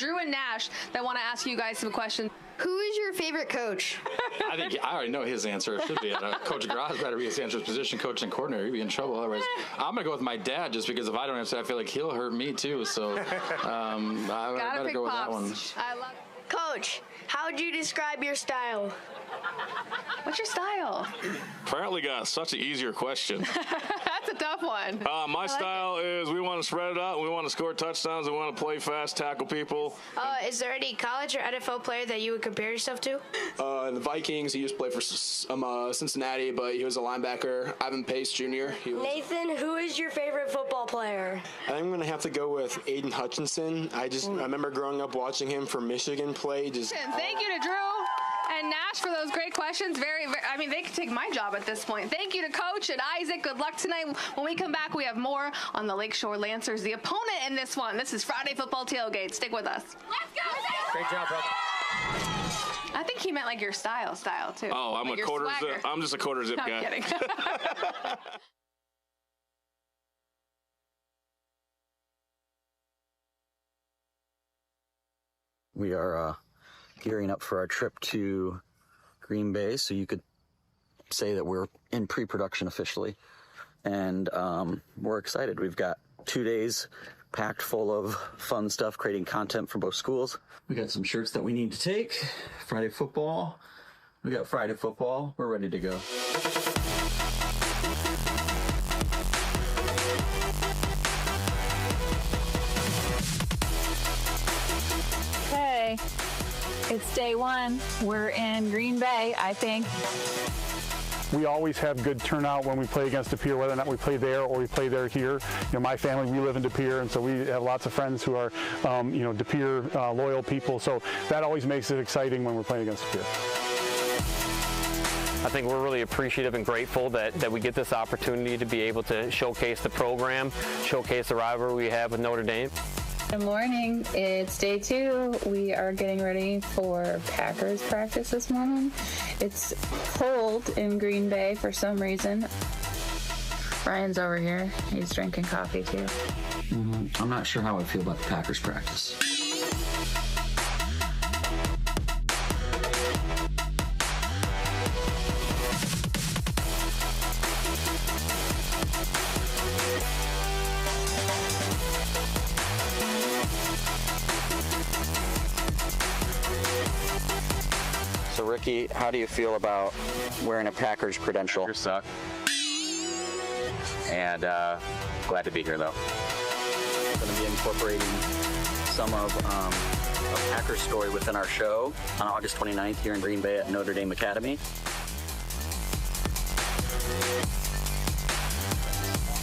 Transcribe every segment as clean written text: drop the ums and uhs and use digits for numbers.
Drew and Nash that want to ask you guys some questions. Who is your favorite coach? I think I already know his answer. It should be Coach Gras better be his answer. His position coach and coordinator. He'd be in trouble otherwise. I'm gonna go with my dad just because if I don't answer, I feel like he'll hurt me too. So I better go with that one. I love it. Coach, how would you describe your style? What's your style? Apparently got such an easier question. That's a tough one. My style is we want to spread it out. We want to score touchdowns. We want to play fast, tackle people. Is there any college or NFL player that you would compare yourself to? In the Vikings, he used to play for Cincinnati, but he was a linebacker. Ivan Pace Jr. Nathan, who is your favorite football player? I think I'm going to have to go with Aiden Hutchinson. I remember growing up watching him for Michigan play. Thank you to Drew and Nash for those great questions. I mean, they could take my job at this point. Thank you to Coach and Isaac. Good luck tonight. When we come back, we have more on the Lakeshore Lancers, the opponent in this one. This is Friday Football Tailgate. Stick with us. Let's go! Great job, brother. I think he meant like your style too. Oh, I'm like a quarter zip. I'm just a quarter zip guy. I'm kidding. We are gearing up for our trip to Green Bay, so you could say that we're in pre-production officially. And we're excited. We've got 2 days packed full of fun stuff, creating content for both schools. We got some shirts that we need to take. Friday football. We got Friday football. We're ready to go. Okay, it's day one. We're in Green Bay, I think. We always have good turnout when we play against De Pere, whether or not we play there or we play there here. You know, my family, we live in De Pere, and so we have lots of friends who are, De Pere loyal people. So that always makes it exciting when we're playing against De Pere. I think we're really appreciative and grateful that we get this opportunity to be able to showcase the program, showcase the rivalry we have with Notre Dame. Good morning. It's day 2. We are getting ready for Packers practice this morning. It's cold in Green Bay for some reason. Ryan's over here. He's drinking coffee too. I'm not sure how I feel about the Packers practice. So Ricky, how do you feel about wearing a Packers credential? Packers suck. And glad to be here though. We're going to be incorporating some of a Packers story within our show on August 29th here in Green Bay at Notre Dame Academy.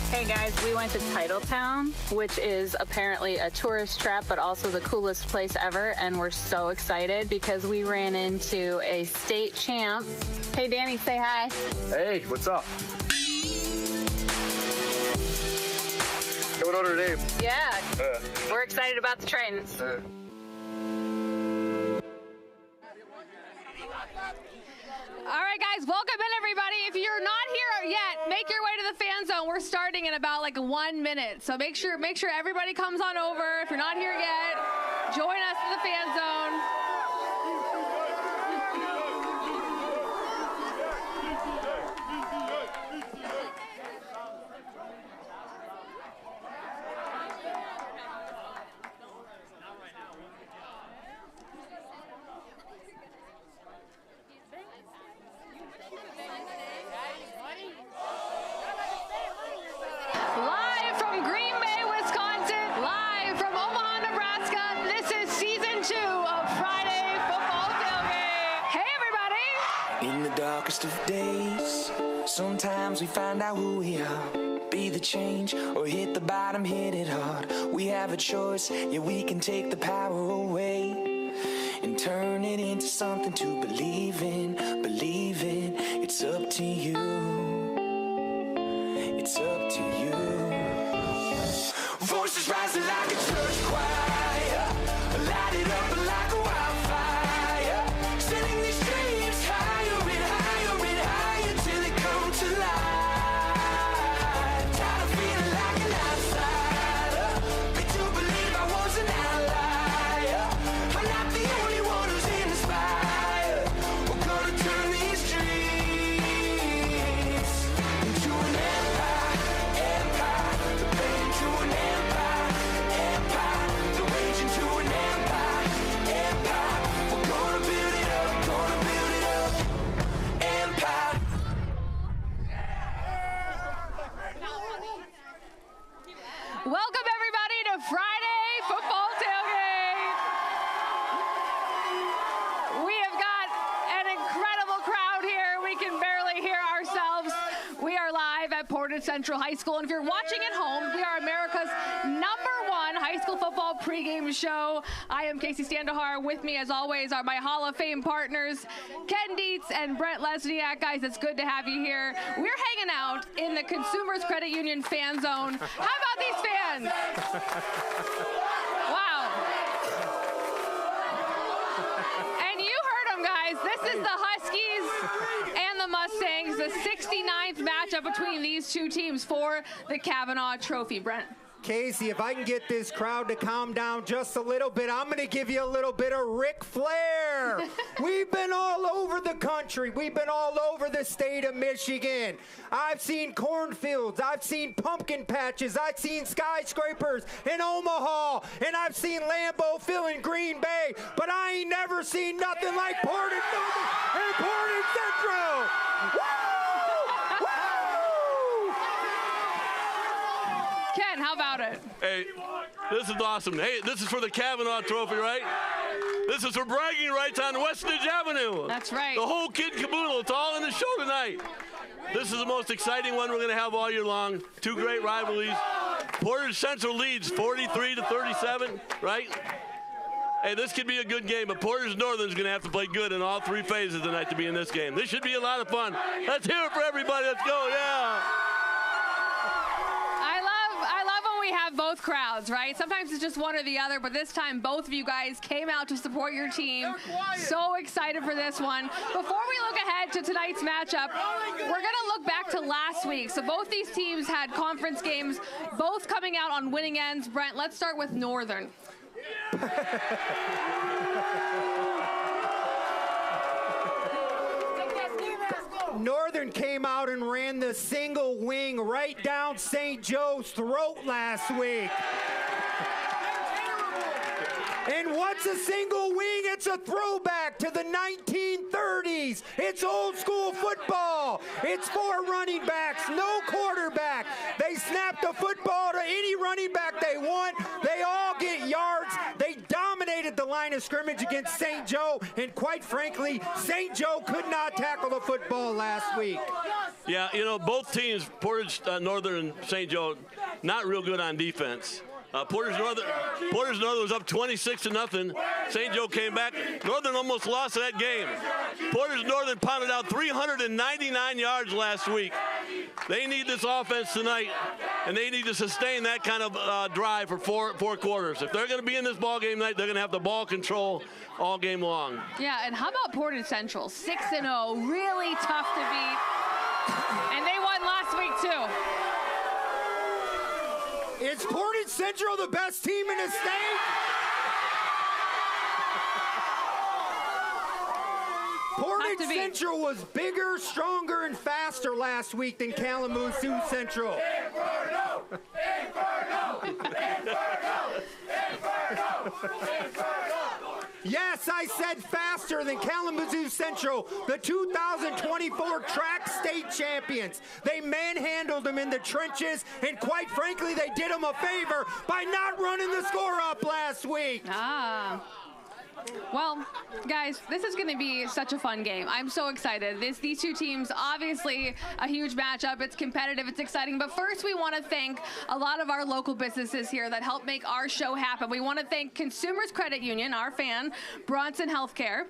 Hey guys, we went to Titletown, which is apparently a tourist trap, but also the coolest place ever, and we're so excited because we ran into a state champ. Hey Danny, say hi. Hey, what's up? Go Notre Dame. Yeah, we're excited about the trains. All right, guys, welcome in, everybody. If you're not here yet, make your way to the fan zone. We're starting in about 1 minute, so make sure everybody comes on over. If you're not here yet, join us in the fan zone. Live from Green Bay, Wisconsin, live from Omaha, Nebraska, this is season 2 of Friday Football Tailgate. Hey, everybody. In the darkest of days, sometimes we find out who we are. Be the change or hit the bottom, hit it hard. We have a choice, yeah, we can take the power away and turn it into something to believe in. Believe in, it's up to you. It's up to you. Voices rising like a church choir, light it up like a wildfire, sending these dreams higher and higher and higher till they come to life. Tired of feeling like an outsider, made to believe I was an outlier. Portage Central High School. And if you're watching at home, we are America's #1 high school football pregame show. I am Kacy Standohar. With me, as always, are my Hall of Fame partners, Ken Dietz and Brent Lesniak. Guys, it's good to have you here. We're hanging out in the Consumers Credit Union fan zone. How about these fans? Wow. And you heard them, guys. This is the Huskies and the Mustangs, the 69th matchup between these two teams for the Kavanaugh Trophy. Brent. Kacy, if I can get this crowd to calm down just a little bit, I'm going to give you a little bit of Ric Flair. We've been all over the country. We've been all over the state of Michigan. I've seen cornfields. I've seen pumpkin patches. I've seen skyscrapers in Omaha. And I've seen Lambeau Field in Green Bay. But I ain't never seen nothing like Portage and Portage Central. Woo! Ken, how about it? Hey, this is awesome. Hey, this is for the Kavanaugh Trophy, right? This is for bragging rights on Westridge Avenue. That's right. The whole kid caboodle. It's all in the show tonight. This is the most exciting one we're going to have all year long. Two great rivalries. Portage Central leads 43-37, right? Hey, this could be a good game, but Portage Northern is going to have to play good in all three phases tonight to be in this game. This should be a lot of fun. Let's hear it for everybody. Let's go, yeah. We have both crowds, right? Sometimes it's just one or the other, but this time both of you guys came out to support your team. So excited for this one. Before we look ahead to tonight's matchup, we're going to look back to last week. So both these teams had conference games, both coming out on winning ends. Brent, let's start with Northern. Northern came out and ran the single wing right down St. Joe's throat last week. And what's a single wing? It's a throwback to the 1930s. It's old school football. It's 4 running backs, no quarterback. They snap the football to any running back they want. They all get yards. They dominated the line of scrimmage against St. Joe. And quite frankly, St. Joe could not tackle the football last week. Yeah, you know, both teams, Portage Northern and St. Joe, not real good on defense. Portage Northern was up 26-0. St. Joe came back. Northern almost lost that game. Portage Northern pounded out 399 yards last week. They need this offense tonight, and they need to sustain that kind of drive for four quarters. If they're going to be in this ball game tonight, they're going to have the ball control all game long. Yeah, and how about Portage Central? 6-0, really tough to beat, and they won last week too. Is Portage Central the best team in the state? Portage Central was bigger, stronger, and faster last week than Kalamazoo Central. Yes, I said faster than Kalamazoo Central, the 2024 track state champions. They manhandled them in the trenches, and quite frankly, they did them a favor by not running the score up last week. Well, guys, this is going to be such a fun game. I'm so excited. These two teams, obviously a huge matchup. It's competitive. It's exciting. But first, we want to thank a lot of our local businesses here that help make our show happen. We want to thank Consumers Credit Union, our fan, Bronson Healthcare,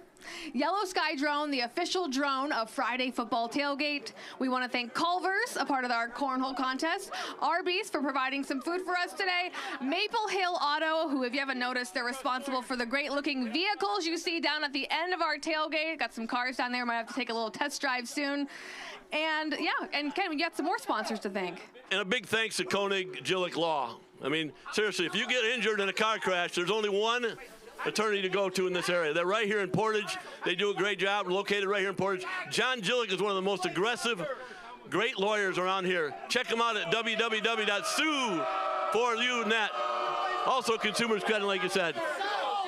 Yellow Sky Drone, the official drone of Friday Football Tailgate. We want to thank Culver's, a part of our Cornhole contest. Arby's for providing some food for us today. Maple Hill Auto, who, if you haven't noticed, they're responsible for the great-looking vehicles you see down at the end of our tailgate. Got some cars down there. Might have to take a little test drive soon. And, yeah, and Ken, we got some more sponsors to thank. And a big thanks to Koenig Gillick Law. I mean, seriously, if you get injured in a car crash, there's only one attorney to go to in this area. They're right here in Portage. They do a great job, located right here in Portage. John Gillick is one of the most aggressive, great lawyers around here. Check him out at www.sue4u.net. Also, Consumers Credit, like you said.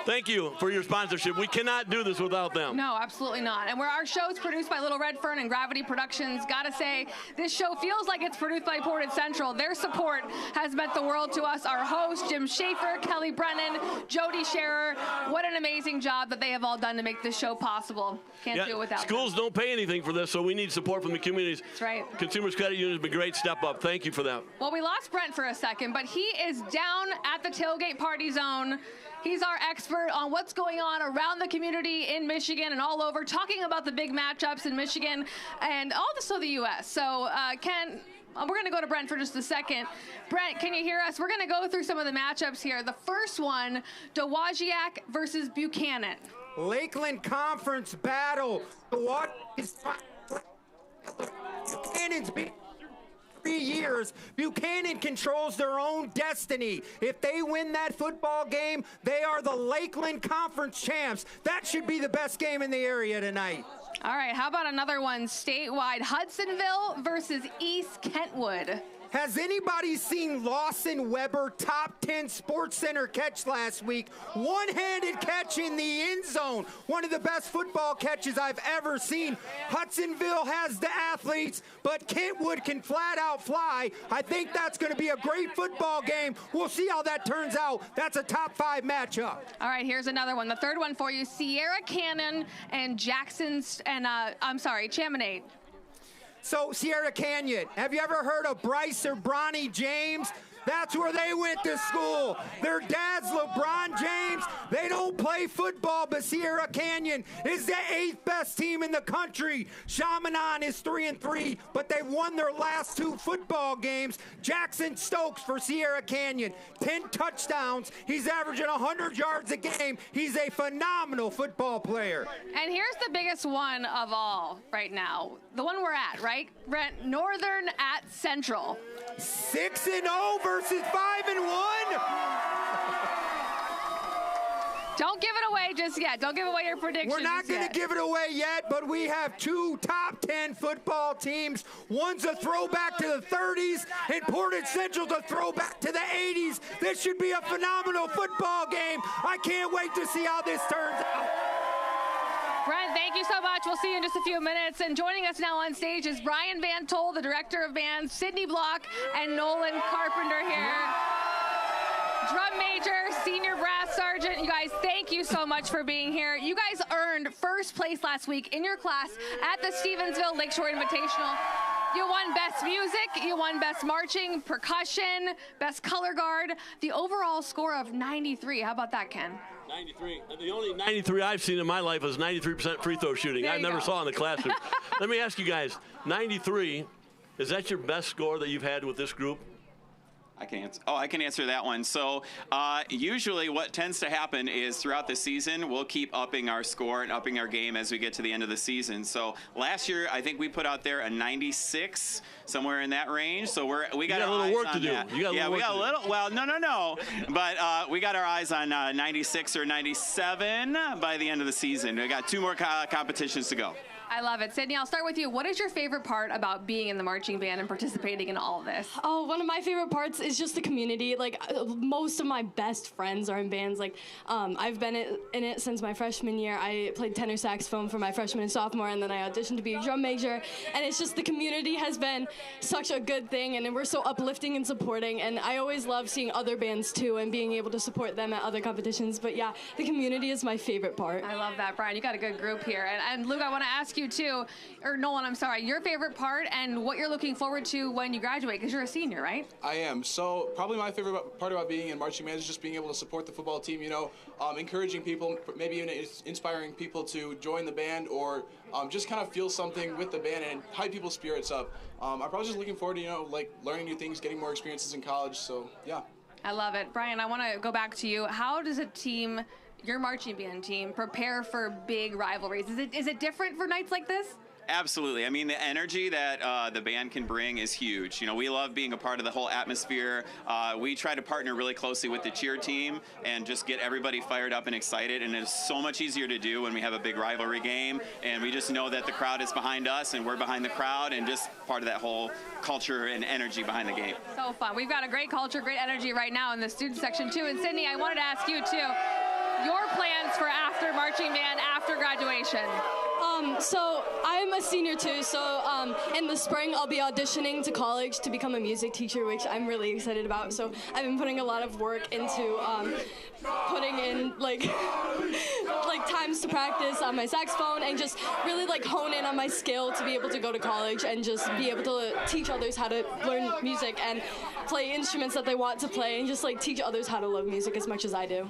Thank you for your sponsorship. We cannot do this without them. No, absolutely not. And where our show is produced by Little Red Fern and Gravity Productions, gotta say, this show feels like it's produced by Portage Central. Their support has meant the world to us. Our host, Jim Schaefer, Kelly Brennan, Jody Scherer. What an amazing job that they have all done to make this show possible. Can't do it without schools them. don't pay anything for this, so we need support from the communities. That's right. Consumers Credit Union has been a great step up. Thank you for that. Well, we lost Brent for a second, but he is down at the tailgate party zone. He's our expert on what's going on around the community in Michigan and all over, talking about the big matchups in Michigan and also the U.S. So, Ken, we're going to go to Brent for just a second. Brent, can you hear us? We're going to go through some of the matchups here. The first one, Dowagiac versus Buchanan. Lakeland Conference battle. Buchanan's beat 3 years. Buchanan controls their own destiny. If they win that football game, they are the Lakeland Conference champs. That should be the best game in the area tonight. All right, how about another one? Statewide, Hudsonville versus East Kentwood. Has anybody seen Lawson Weber top 10 Sports Center catch last week? One-handed catch in the end zone. One of the best football catches I've ever seen. Hudsonville has the athletes, but Kentwood can flat out fly. I think that's going to be a great football game. We'll see how that turns out. That's a top 5 matchup. All right, here's another one. The third one for you, Sierra Canyon and Chaminade. So, Sierra Canyon, have you ever heard of Bryce or Bronny James? That's where they went to school. Their dad's LeBron James. They don't play football, but Sierra Canyon is the 8th best team in the country. Chaminade is 3-3, but they've won their last 2 football games. Jackson Stokes for Sierra Canyon, 10 touchdowns. He's averaging 100 yards a game. He's a phenomenal football player. And here's the biggest one of all right now. The one we're at, right? Brent, Northern at Central. 6-0 versus 5-1. Don't give it away just yet. Don't give away your predictions. We're not going to give it away yet, but we have 2 top 10 football teams. One's a throwback to the 30s, and Portage Central's a throwback to the 80s. This should be a phenomenal football game. I can't wait to see how this turns out. Brent, thank you so much. We'll see you in just a few minutes. And joining us now on stage is Brian Van Tol, the director of bands, Sydney Block, and Nolan Carpenter here. Drum major, senior brass sergeant. You guys, thank you so much for being here. You guys earned first place last week in your class at the Stevensville Lakeshore Invitational. You won Best Music, you won Best Marching, Percussion, Best Color Guard. The overall score of 93. How about that, Ken? 93. The only 93 I've seen in my life is 93% free throw shooting. I never saw in the classroom. Let me ask you guys, 93, is that your best score that you've had with this group? I can answer that one. So usually what tends to happen is throughout the season, we'll keep upping our score and upping our game as we get to the end of the season. So last year, I think we put out there a 96, somewhere in that range. So we got a little work to do. Well, no. But we got our eyes on 96 or 97 by the end of the season. We got 2 more competitions to go. I love it. Sydney, I'll start with you. What is your favorite part about being in the marching band and participating in all of this? Oh, one of my favorite parts is just the community. Like, most of my best friends are in bands. Like, I've been in it since my freshman year. I played tenor saxophone for my freshman and sophomore, and then I auditioned to be a drum major. And it's just the community has been such a good thing, and we're so uplifting and supporting. And I always love seeing other bands, too, and being able to support them at other competitions. But, yeah, the community is my favorite part. I love that, Brian. You got a good group here. And Luke, I want to ask you too, or Nolan, I'm sorry, your favorite part and what you're looking forward to when you graduate, because you're a senior, right? I am. So probably my favorite part about being in marching band is just being able to support the football team, encouraging people, maybe even inspiring people to join the band or just kind of feel something with the band and hype people's spirits up. I'm probably just looking forward to, learning new things, getting more experiences in college, so yeah. I love it. Brian, I want to go back to you. How does a team, your marching band team, prepare for big rivalries? Is it different for nights like this? Absolutely. I mean, the energy that the band can bring is huge. We love being a part of the whole atmosphere. We try to partner really closely with the cheer team and just get everybody fired up and excited. And it's so much easier to do when we have a big rivalry game. And we just know that the crowd is behind us and we're behind the crowd and just part of that whole culture and energy behind the game. So fun. We've got a great culture, great energy right now in the student section too. And Sydney, I wanted to ask you too. Your plan plans for after marching band, after graduation? So I'm a senior too, so in the spring I'll be auditioning to college to become a music teacher, which I'm really excited about. So I've been putting a lot of work into putting in like times to practice on my saxophone and just really like hone in on my skill to be able to go to college and just be able to teach others how to learn music and play instruments that they want to play and just like teach others how to love music as much as I do.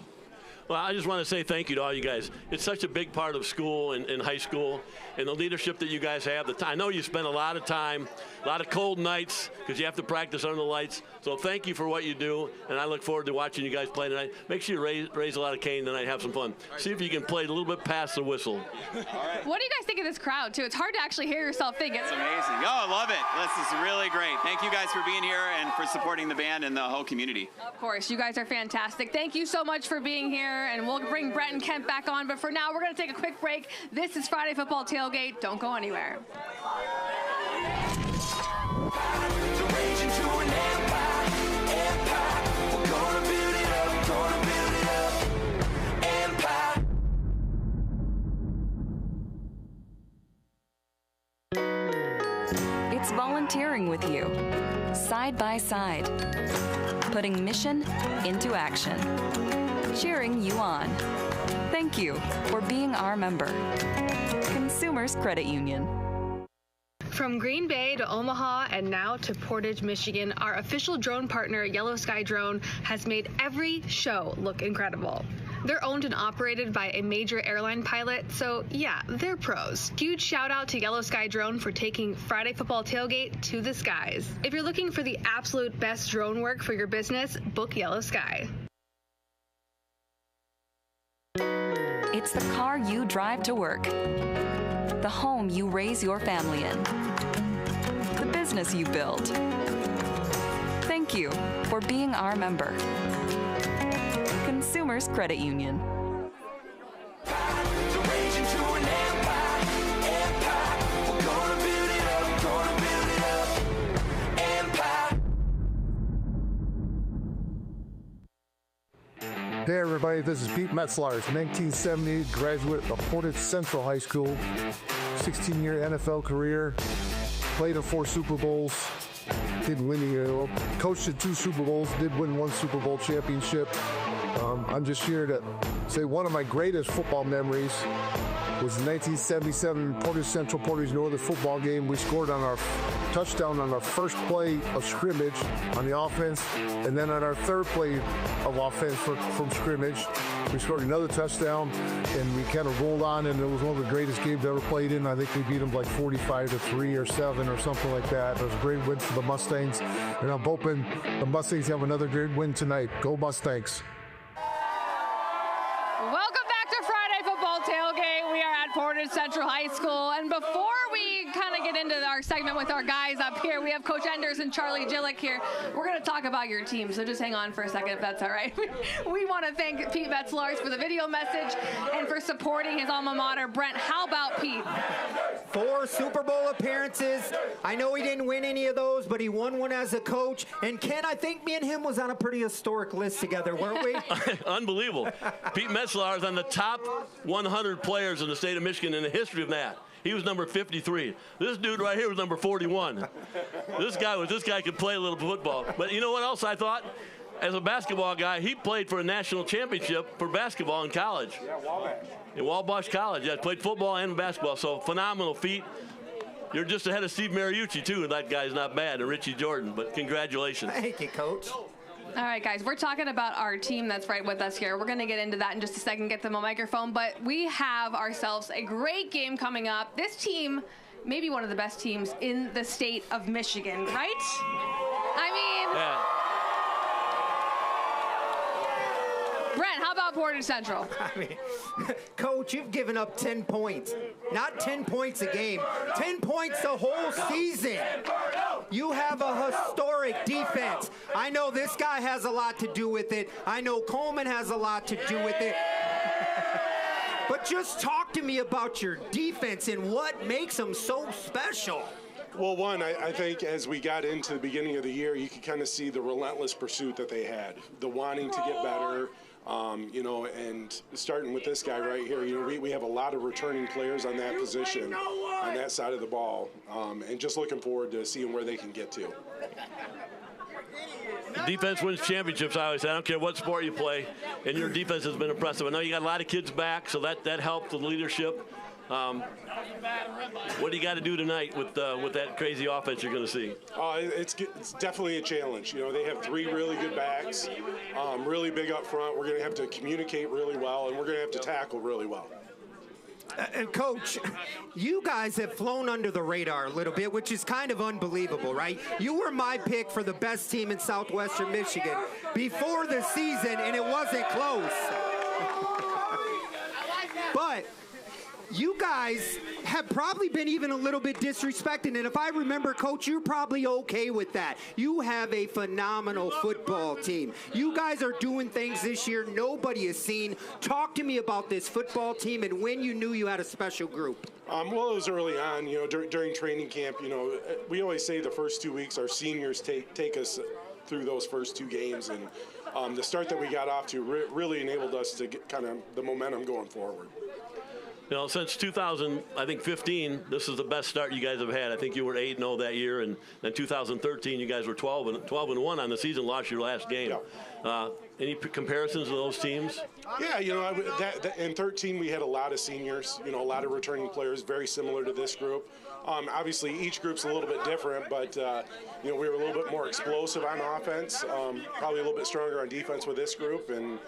Well, I just want to say thank you to all you guys. It's such a big part of school and high school, and the leadership that you guys have. I know you spend a lot of time, a lot of cold nights because you have to practice under the lights. So thank you for what you do, and I look forward to watching you guys play tonight. Make sure you raise a lot of cane tonight, have some fun. See if you can play a little bit past the whistle. All right. What do you guys think of this crowd, too? It's hard to actually hear yourself think. It's amazing. Oh, I love it. This is really great. Thank you guys for being here and for supporting the band and the whole community. Of course, you guys are fantastic. Thank you so much for being here, and we'll bring Brent and Kent back on. But for now, we're going to take a quick break. This is Friday Football Tailgate. Don't go anywhere. It's volunteering with you, side by side, putting mission into action, cheering you on. Thank you for being our member. Consumers Credit Union. From Green Bay to Omaha and now to Portage, Michigan, our official drone partner, Yellow Sky Drone, has made every show look incredible. They're owned and operated by a major airline pilot, so yeah, they're pros. Huge shout out to Yellow Sky Drone for taking Friday Football Tailgate to the skies. If you're looking for the absolute best drone work for your business, book Yellow Sky. It's the car you drive to work, the home you raise your family in, the business you build. Thank you for being our member. Consumers Credit Union. Hey everybody, this is Pete Metzlars, 1978 graduate of Portage Central High School, 16-year NFL career, played in 4 Super Bowls, didn't win coached at 2 Super Bowls, did win 1 Super Bowl championship. I'm just here to say one of my greatest football memories was the 1977 Portage Central Portage Northern football game. We scored on our touchdown on our first play of scrimmage on the offense, and then on our third play of offense from scrimmage, we scored another touchdown, and we kind of rolled on, and it was one of the greatest games I ever played in. I think we beat them like 45-3 or 7 or something like that. It was a great win for the Mustangs, and I'm hoping the Mustangs have another great win tonight. Go Mustangs. Welcome back to Friday Football Tailgate. We are at Portage Central High School, and before we kind of get into our segment with our guys up here, we have Coach Enders and Charlie Gillick here. We're going to talk about your team, so just hang on for a second if that's all right. We want to thank Pete Metzlars for the video message and for supporting his alma mater. Brent, how about Pete? 4 Super Bowl appearances. I know he didn't win any of those, but he won one as a coach. And Ken, I think me and him was on a pretty historic list together, weren't we? Unbelievable. Pete Metzlars on the top 100 players in the state of Michigan in the history of that. He was number 53. This dude right here was number 41. This guy could play a little football. But you know what else I thought? As a basketball guy, he played for a national championship for basketball in college. Yeah, Wabash. In Wabash College. Yeah, played football and basketball. So phenomenal feat. You're just ahead of Steve Mariucci, too. That guy's not bad, and Richie Jordan. But congratulations. Thank you, Coach. All right, guys, we're talking about our team that's right with us here. We're going to get into that in just a second, get them a microphone, but we have ourselves a great game coming up. This team may be one of the best teams in the state of Michigan, right? I mean, yeah. Brent, how about Portage Central? I mean, Coach, you've given up 10 points. Not 10 points a game, 10 points the whole season. You have a historic defense. I know this guy has a lot to do with it. I know Coleman has a lot to do with it. But just talk to me about your defense and what makes them so special. Well, one, I think as we got into the beginning of the year, you could kind of see the relentless pursuit that they had, the wanting to get better. You know, and starting with this guy right here, you know, we have a lot of returning players on that position, on that side of the ball, and just looking forward to seeing where they can get to. Defense wins championships, I always say. I don't care what sport you play, and your defense has been impressive. I know you got a lot of kids back, so that helped the leadership. What do you got to do tonight with that crazy offense you're going to see? It's definitely a challenge. You know, they have 3 really good backs, really big up front. We're going to have to communicate really well, and we're going to have to tackle really well. Coach, you guys have flown under the radar a little bit, which is kind of unbelievable, right? You were my pick for the best team in Southwestern Michigan before the season, and it wasn't close. But you guys have probably been even a little bit disrespected, and if I remember, Coach, you're probably okay with that. You have a phenomenal football team. You guys are doing things this year nobody has seen. Talk to me about this football team and when you knew you had a special group. Well, it was early on, you know, during training camp. You know, we always say the first 2 weeks our seniors take us through those first 2 games, and the start that we got off to really enabled us to get kind of the momentum going forward. You know, since 2015, this is the best start you guys have had. I think you were 8-0 that year, and then 2013, you guys were 12-1 on the season, lost your last game. Yeah. Any comparisons to those teams? Yeah, you know, in 13 we had a lot of seniors, you know, a lot of returning players, very similar to this group. Obviously, each group's a little bit different, but you know, we were a little bit more explosive on offense, probably a little bit stronger on defense with this group, and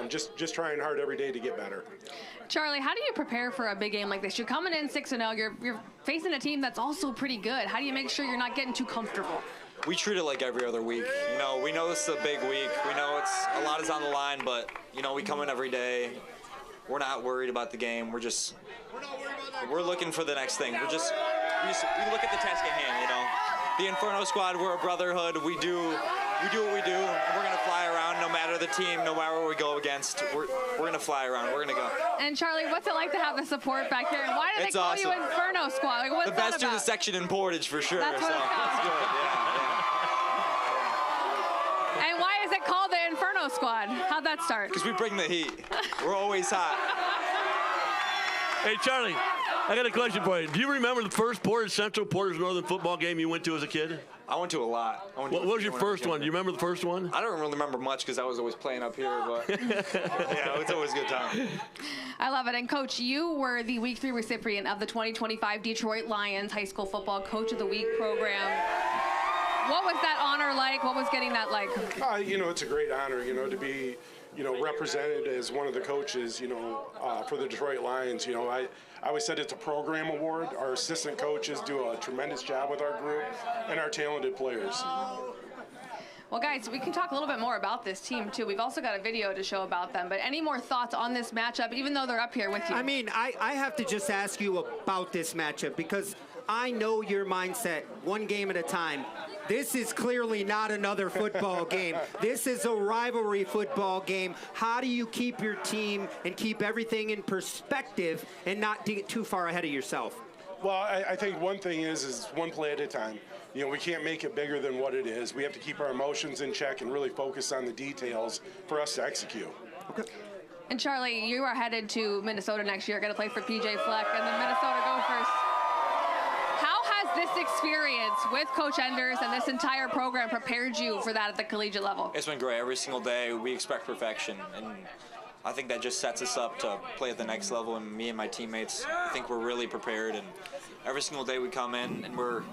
just trying hard every day to get better. Charlie, how do you prepare for a big game like this? You're coming in 6-0. You're facing a team that's also pretty good. How do you make sure you're not getting too comfortable? We treat it like every other week. You know, we know this is a big week. We know a lot is on the line, but you know, we come in every day. We're not worried about the game. We're looking for the next thing. We look at the task at hand. You know, the Inferno Squad. We're a brotherhood. We do what we do. And we're gonna fly around, no matter the team, no matter where we go against. We're gonna fly around. We're gonna go. And Charlie, what's it like to have the support back here? And why do they call you Inferno Squad? Like, what's the best that about? of the section in Portage for sure. That's what it's good. Yeah. And why is it called the Inferno Squad? How'd that start? Because we bring the heat. We're always hot. Hey, Charlie, I got a question for you. Do you remember the first Portage Central, Portage Northern football game you went to as a kid? I went to a lot. What was your first one? Do you remember the first one? I don't really remember much because I was always playing up here, but yeah, it's always a good time. I love it. And Coach, you were the Week 3 recipient of the 2025 Detroit Lions High School Football Coach of the Week program. What was that honor like? What was getting that like? You know, it's a great honor, you know, to be, you know, represented as one of the coaches, you know, for the Detroit Lions. You know, I always said it's a program award. Our assistant coaches do a tremendous job with our group and our talented players. Well, guys, we can talk a little bit more about this team, too. We've also got a video to show about them. But any more thoughts on this matchup, even though they're up here with you? I mean, I have to just ask you about this matchup because I know your mindset, one game at a time. This is clearly not another football game. This is a rivalry football game. How do you keep your team and keep everything in perspective and not get too far ahead of yourself? Well, I think one thing is one play at a time. You know, we can't make it bigger than what it is. We have to keep our emotions in check and really focus on the details for us to execute. Okay. And Charlie, you are headed to Minnesota next year. Going to play for PJ Fleck and the Minnesota Gophers. How has this experience with Coach Enders and this entire program prepared you for that at the collegiate level? It's been great. Every single day we expect perfection, and I think that just sets us up to play at the next level. And me and my teammates, I think we're really prepared. And every single day we come in and we're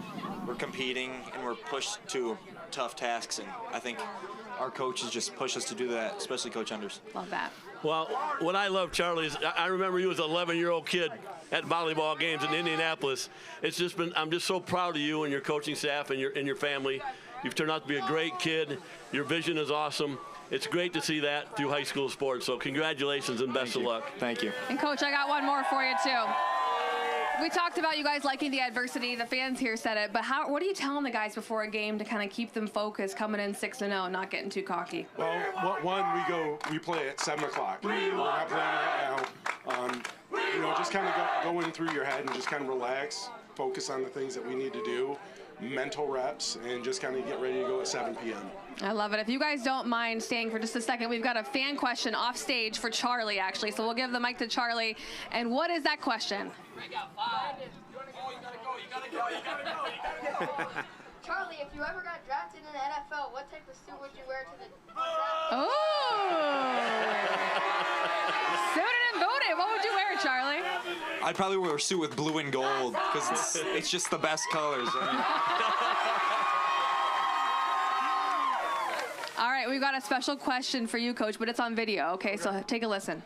competing and we're pushed to tough tasks. And I think our coaches just push us to do that, especially Coach Enders. Love that. Well, what I love, Charlie, is I remember you as an 11-year-old kid at volleyball games in Indianapolis. It's just been, I'm just so proud of you and your coaching staff and your family. You've turned out to be a great kid. Your vision is awesome. It's great to see that through high school sports. So congratulations and best of luck. Thank you. And Coach, I got one more for you too. We talked about you guys liking the adversity. The fans here said it, but what are you telling the guys before a game to kind of keep them focused, coming in 6-0, not getting too cocky? Well, we play at 7 o'clock. We're not playing right now. You know, just kind of going through your head and just kind of relax, focus on the things that we need to do. mental reps, and just kind of get ready to go at 7 p.m. I love it. If you guys don't mind staying for just a second, we've got a fan question off stage for Charlie, actually. So we'll give the mic to Charlie. And what is that question? Charlie, if you ever got drafted in the NFL, what type of suit would you wear to the Oh! Suited and booted. What would you wear, Charlie? I'd probably wear a suit with blue and gold because it's just the best colors. All right, we've got a special question for you, Coach, but it's on video, okay? So take a listen.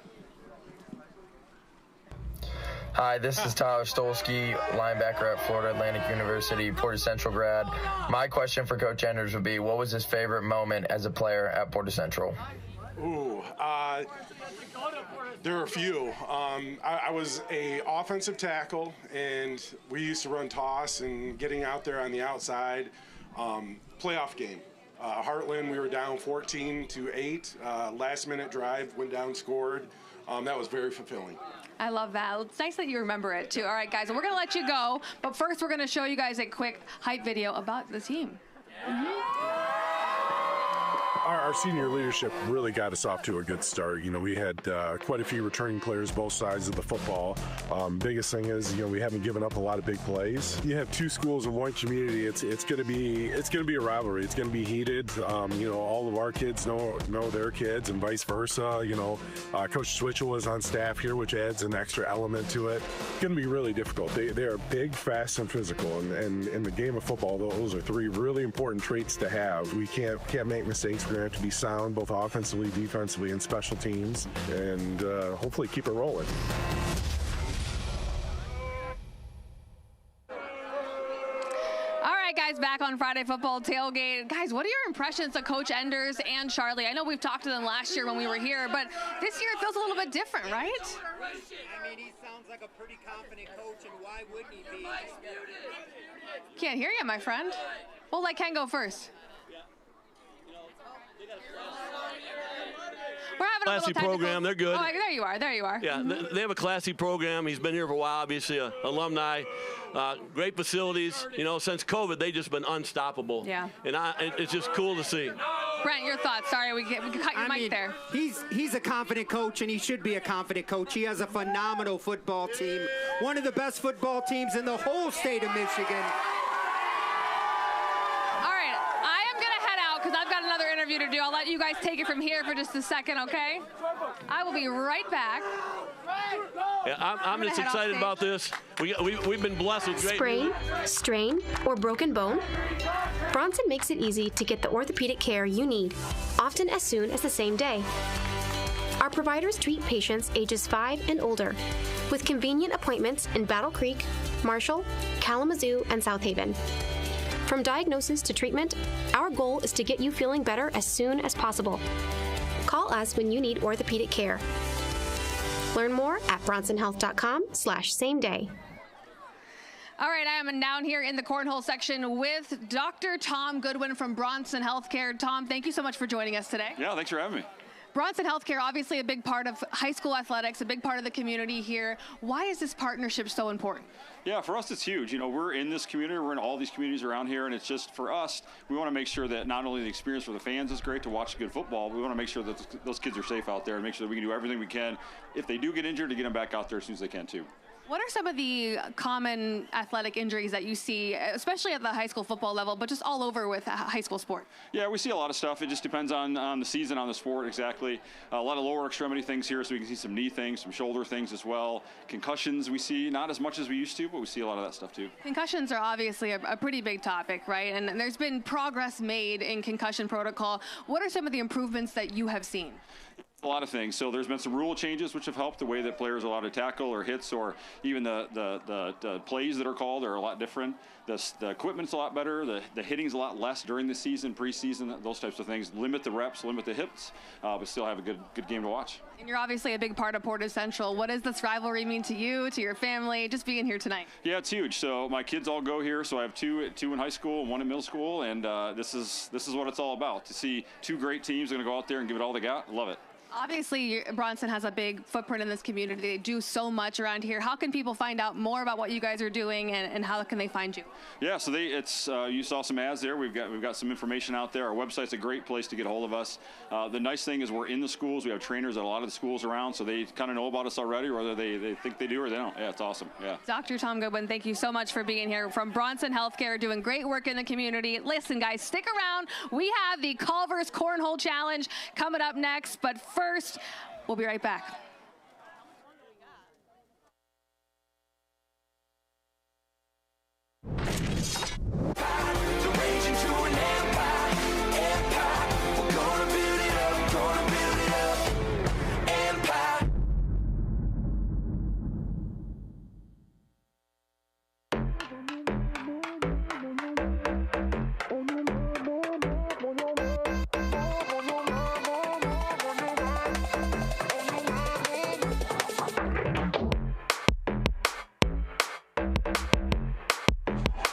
Hi, this is Tyler Stolsky, linebacker at Florida Atlantic University, Portage Central grad. My question for Coach Enders would be, what was his favorite moment as a player at Portage Central? Ooh, there are a few. I was a offensive tackle, and we used to run toss and getting out there on the outside. Playoff game. Heartland, we were down 14-8. Last-minute drive, went down, scored. That was very fulfilling. I love that. It's nice that you remember it, too. All right, guys, we're going to let you go. But first, we're going to show you guys a quick hype video about the team. Our senior leadership really got us off to a good start. You know, we had quite a few returning players both sides of the football. Biggest thing is, you know, we haven't given up a lot of big plays. You have two schools in one community. It's going to be a rivalry. It's going to be heated. You know, all of our kids know their kids and vice versa. You know, Coach Switchell is on staff here, which adds an extra element to it. It's going to be really difficult. They are big, fast, and physical. And in the game of football, those are three really important traits to have. We can't make mistakes. We're going to have to be sound both offensively, defensively, and special teams, and hopefully keep it rolling. All right, guys, back on Friday Football Tailgate. Guys, what are your impressions of Coach Enders and Charlie? I know we've talked to them last year when we were here, but this year it feels a little bit different, right? I mean, he sounds like a pretty confident coach, and why wouldn't he be? Can't hear you, my friend. We'll let Ken go first. We're having a classy little program. They're good. Oh, there you are. There you are. Yeah, they have a classy program. He's been here for a while, obviously, an alumni. Great facilities. You know, since COVID, they've just been unstoppable. Yeah. And it's just cool to see. Brent, your thoughts. Sorry, we cut your mic there. He's a confident coach, and he should be a confident coach. He has a phenomenal football team, one of the best football teams in the whole state of Michigan. Because I've got another interview to do. I'll let you guys take it from here for just a second, okay? I will be right back. Yeah, I'm just excited about this. We've been blessed with great... Sprain, strain, or broken bone? Bronson makes it easy to get the orthopedic care you need, often as soon as the same day. Our providers treat patients ages 5 and older, with convenient appointments in Battle Creek, Marshall, Kalamazoo, and South Haven. From diagnosis to treatment, our goal is to get you feeling better as soon as possible. Call us when you need orthopedic care. Learn more at bronsonhealth.com/same-day. All right, I am down here in the Cornhole section with Dr. Tom Goodwin from Bronson Healthcare. Tom, thank you so much for joining us today. Yeah, thanks for having me. Bronson Healthcare, obviously a big part of high school athletics, a big part of the community here. Why is this partnership so important? Yeah, for us it's huge. You know, we're in this community, we're in all these communities around here, and it's just for us, we want to make sure that not only the experience for the fans is great to watch good football, but we want to make sure that those kids are safe out there and make sure that we can do everything we can, if they do get injured, to get them back out there as soon as they can too. What are some of the common athletic injuries that you see, especially at the high school football level, but just all over with high school sport? Yeah, we see a lot of stuff. It just depends on the season, on the sport, exactly. A lot of lower extremity things here, so we can see some knee things, some shoulder things as well. Concussions we see, not as much as we used to, but we see a lot of that stuff too. Concussions are obviously a pretty big topic, right? And there's been progress made in concussion protocol. What are some of the improvements that you have seen? A lot of things. So there's been some rule changes which have helped the way that players are allowed to tackle or hits, or even the plays that are called are a lot different. The equipment's a lot better. The hitting's a lot less during the season, preseason, those types of things. Limit the reps, limit the hits, but still have a good game to watch. And you're obviously a big part of Portage Central. What does this rivalry mean to you, to your family, just being here tonight? Yeah, it's huge. So my kids all go here. So I have two in high school and one in middle school, and this is what it's all about. To see two great teams going to go out there and give it all they got. Love it. Obviously, Bronson has a big footprint in this community. They do so much around here. How can people find out more about what you guys are doing, and how can they find you? Yeah, so you saw some ads there. We've got some information out there. Our website's a great place to get a hold of us. The nice thing is we're in the schools. We have trainers at a lot of the schools around, so they kind of know about us already, whether they think they do or they don't. Yeah, it's awesome. Yeah. Dr. Tom Goodwin, thank you so much for being here from Bronson Healthcare, doing great work in the community. Listen, guys, stick around. We have the Culver's Cornhole Challenge coming up next, but first, we'll be right back.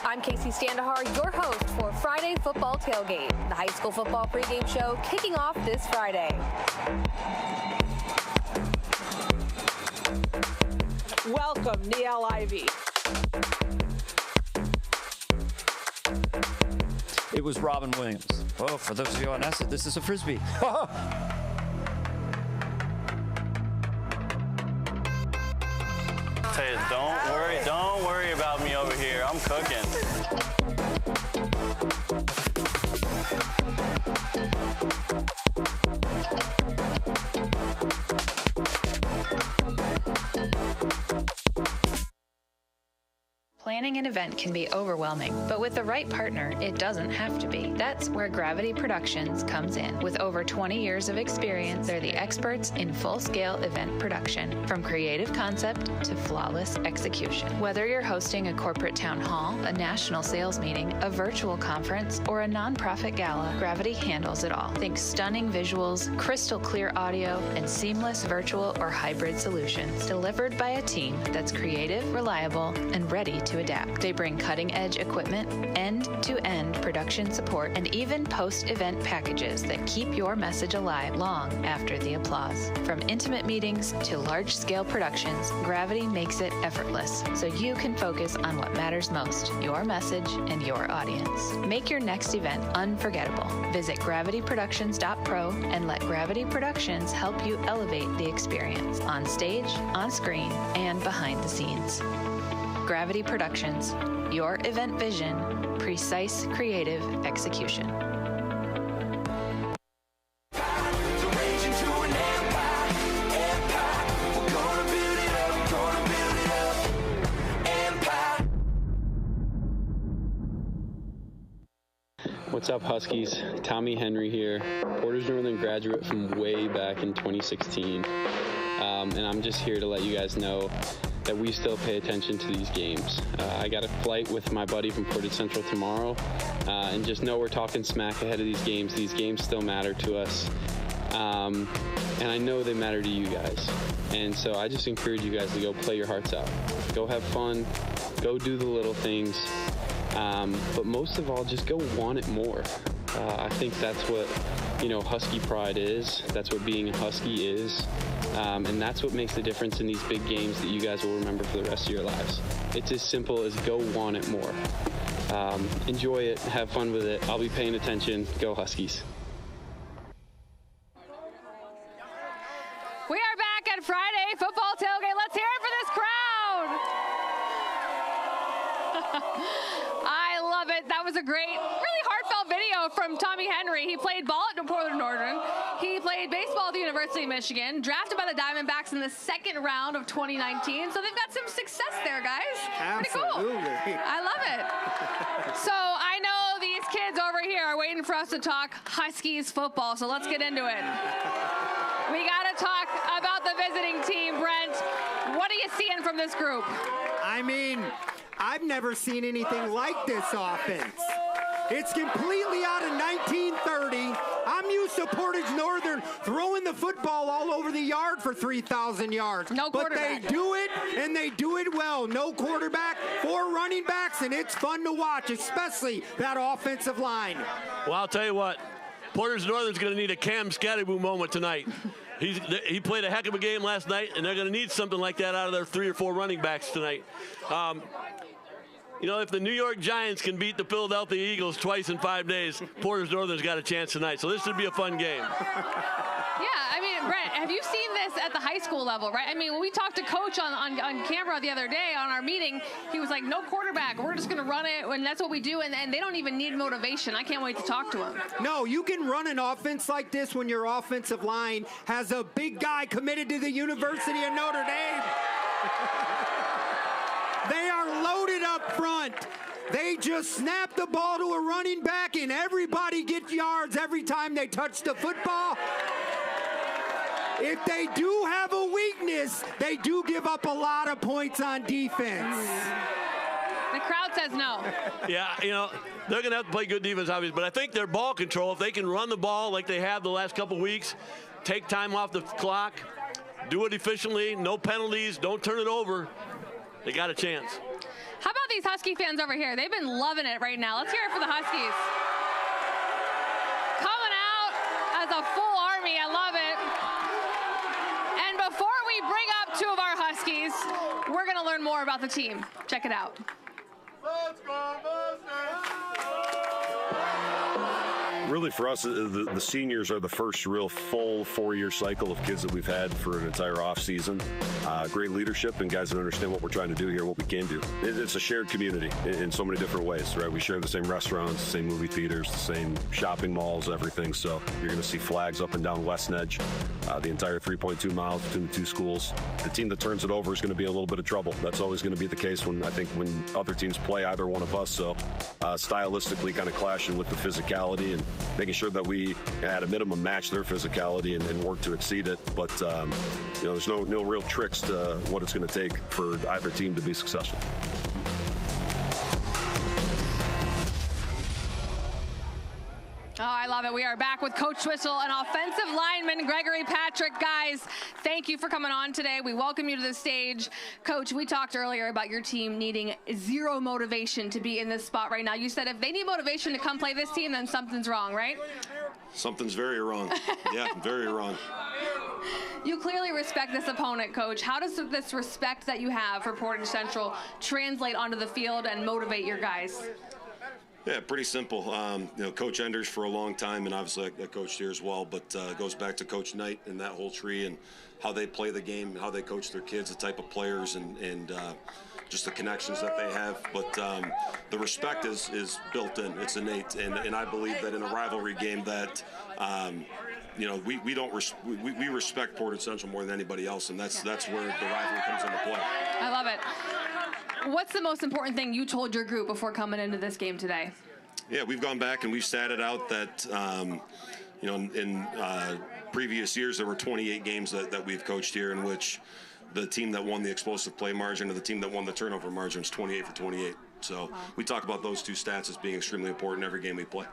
I'm Kacy Standohar, your host for Friday Football Tailgate, the high school football pregame show kicking off this Friday. Welcome, Neil Ivy. It was Robin Williams. Oh, for those of you on S, this is a Frisbee. Don't worry about me over here. I'm cooking. Planning an event can be overwhelming, but with the right partner, it doesn't have to be. That's where Gravity Productions comes in. With over 20 years of experience, they're the experts in full-scale event production, from creative concept to flawless execution. Whether you're hosting a corporate town hall, a national sales meeting, a virtual conference, or a nonprofit gala, Gravity handles it all. Think stunning visuals, crystal clear audio, and seamless virtual or hybrid solutions, delivered by a team that's creative, reliable, and ready to adapt. They bring cutting-edge equipment, end-to-end production support, and even post-event packages that keep your message alive long after the applause. From intimate meetings to large-scale productions, Gravity makes it effortless, so you can focus on what matters most, your message and your audience. Make your next event unforgettable. Visit gravityproductions.pro and let Gravity Productions help you elevate the experience on stage, on screen, and behind the scenes. Gravity Productions, your event vision, precise creative execution. What's up, Huskies? Tommy Henry here, Portage Northern graduate from way back in 2016. And I'm just here to let you guys know that we still pay attention to these games. I got a flight with my buddy from Portage Central tomorrow, and just know we're talking smack ahead of these games. These games still matter to us, and I know they matter to you guys. And so I just encourage you guys to go play your hearts out. Go have fun, go do the little things, but most of all, just go want it more. I think that's what, Husky pride is. That's what being a Husky is. And that's what makes the difference in these big games that you guys will remember for the rest of your lives. It's as simple as go want it more. Enjoy it, have fun with it. I'll be paying attention. Go Huskies. We are back at Friday Football Tailgate. Let's hear it for this crowd. I love it. That was a great, really heartfelt video from Tommy Henry. He played ball at Portage Northern. He played baseball at the University of Michigan, drafted by the Diamondbacks in the second round of 2019. So they've got some success there, guys. Absolutely. Pretty cool. I love it. So I know these kids over here are waiting for us to talk Huskies football, so let's get into it. We got to talk about the visiting team, Brent. What are you seeing from this group? I mean, I've never seen anything like this offense. It's completely out of 1930. I'm used to Portage Northern throwing the football all over the yard for 3,000 yards. No quarterback. But they do it, and they do it well. No quarterback, 4 running backs, and it's fun to watch, especially that offensive line. Well, I'll tell you what. Portage Northern's going to need a Cam Scatterboo moment tonight. He played a heck of a game last night, and they're going to need something like that out of their 3 or 4 running backs tonight. You know, if the New York Giants can beat the Philadelphia Eagles twice in 5 days, Portage Northern's got a chance tonight. So this should be a fun game. Yeah, I mean, Brent, have you seen this at the high school level, right? I mean, when we talked to Coach on camera the other day on our meeting, he was like, no quarterback. We're just going to run it, and that's what we do, and they don't even need motivation. I can't wait to talk to him. No, you can run an offense like this when your offensive line has a big guy committed to the University of Notre Dame. They are loaded up front. They just snap the ball to a running back, and everybody gets yards every time they touch the football. If they do have a weakness, they do give up a lot of points on defense. The crowd says no. Yeah, you know, they're going to have to play good defense, obviously, but I think their ball control, if they can run the ball like they have the last couple weeks, take time off the clock, do it efficiently, no penalties, don't turn it over, they got a chance. How about these Husky fans over here? They've been loving it right now. Let's hear it for the Huskies. Coming out as a full army. I love it. And before we bring up 2 of our Huskies, we're going to learn more about the team. Check it out. Really, for us, the seniors are the first real full 4-year cycle of kids that we've had for an entire off season. Great leadership and guys that understand what we're trying to do here, what we can do. It's a shared community in so many different ways, right? We share the same restaurants, the same movie theaters, the same shopping malls, everything. So you're going to see flags up and down West Edge, the entire 3.2 miles between the 2 schools. The team that turns it over is going to be in a little bit of trouble. That's always going to be the case when other teams play either one of us. So stylistically kind of clashing with the physicality and making sure that we, at a minimum, match their physicality and work to exceed it. But, you know, there's no real tricks to what it's going to take for either team to be successful. Oh, I love it. We are back with Coach Twissel and offensive lineman Gregory Patrick. Guys, thank you for coming on today. We welcome you to the stage. Coach, we talked earlier about your team needing 0 motivation to be in this spot right now. You said if they need motivation to come play this team, then something's wrong, right? Something's very wrong. Yeah, very wrong. You clearly respect this opponent, Coach. How does this respect that you have for Portage Central translate onto the field and motivate your guys? Yeah, pretty simple. You know, Coach Enders for a long time, and obviously I coached here as well, but it goes back to Coach Knight and that whole tree and how they play the game, how they coach their kids, the type of players, and just the connections that they have. But the respect is built in. It's innate, and I believe that in a rivalry game that you know, we respect Portage Central more than anybody else, and that's where the rivalry comes into play. I love it. What's the most important thing you told your group before coming into this game today? Yeah, we've gone back and we've statted out that, you know, in previous years there were 28 games that we've coached here in which the team that won the explosive play margin or the team that won the turnover margin is 28 for 28. So we talk about those 2 stats as being extremely important every game we play.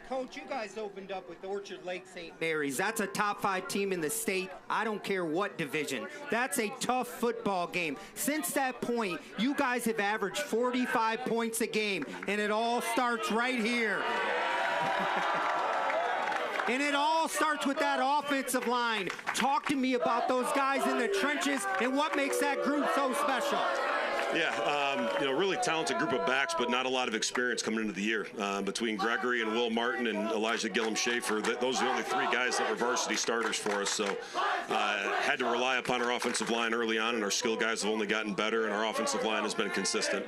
Coach, you guys opened up with Orchard Lake St. Mary's. That's a top 5 team in the state. I don't care what division. That's a tough football game. Since that point, you guys have averaged 45 points a game, and it all starts right here. And it all starts with that offensive line. Talk to me about those guys in the trenches and what makes that group so special. Yeah, you know, really talented group of backs, but not a lot of experience coming into the year. Between Gregory and Will Martin and Elijah Gillum-Schaefer, those are the only 3 guys that were varsity starters for us. So had to rely upon our offensive line early on, and our skill guys have only gotten better, and our offensive line has been consistent.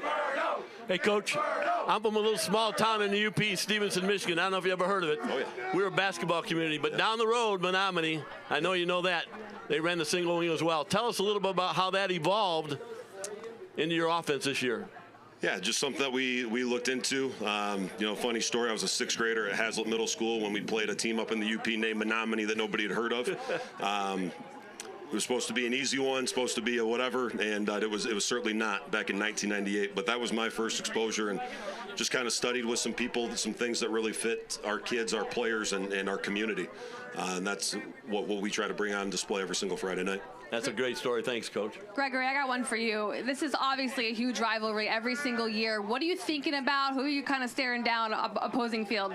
Hey, Coach, I'm from a little small town in the UP, Stevenson, Michigan. I don't know if you ever heard of it. Oh, yeah. We're a basketball community, but down the road, Menominee, I know you know that, they ran the single wing as well. Tell us a little bit about how that evolved into your offense this year. Yeah, just something that we looked into. You know, funny story, I was a 6th grader at Hazlitt Middle School when we played a team up in the UP named Menominee that nobody had heard of. It was supposed to be an easy one, supposed to be a whatever, and it was certainly not back in 1998. But that was my first exposure, and just kind of studied with some people, some things that really fit our kids, our players, and our community. And that's what we try to bring on display every single Friday night. That's a great story. Thanks, Coach. Gregory, I got one for you. This is obviously a huge rivalry every single year. What are you thinking about? Who are you kind of staring down opposing field?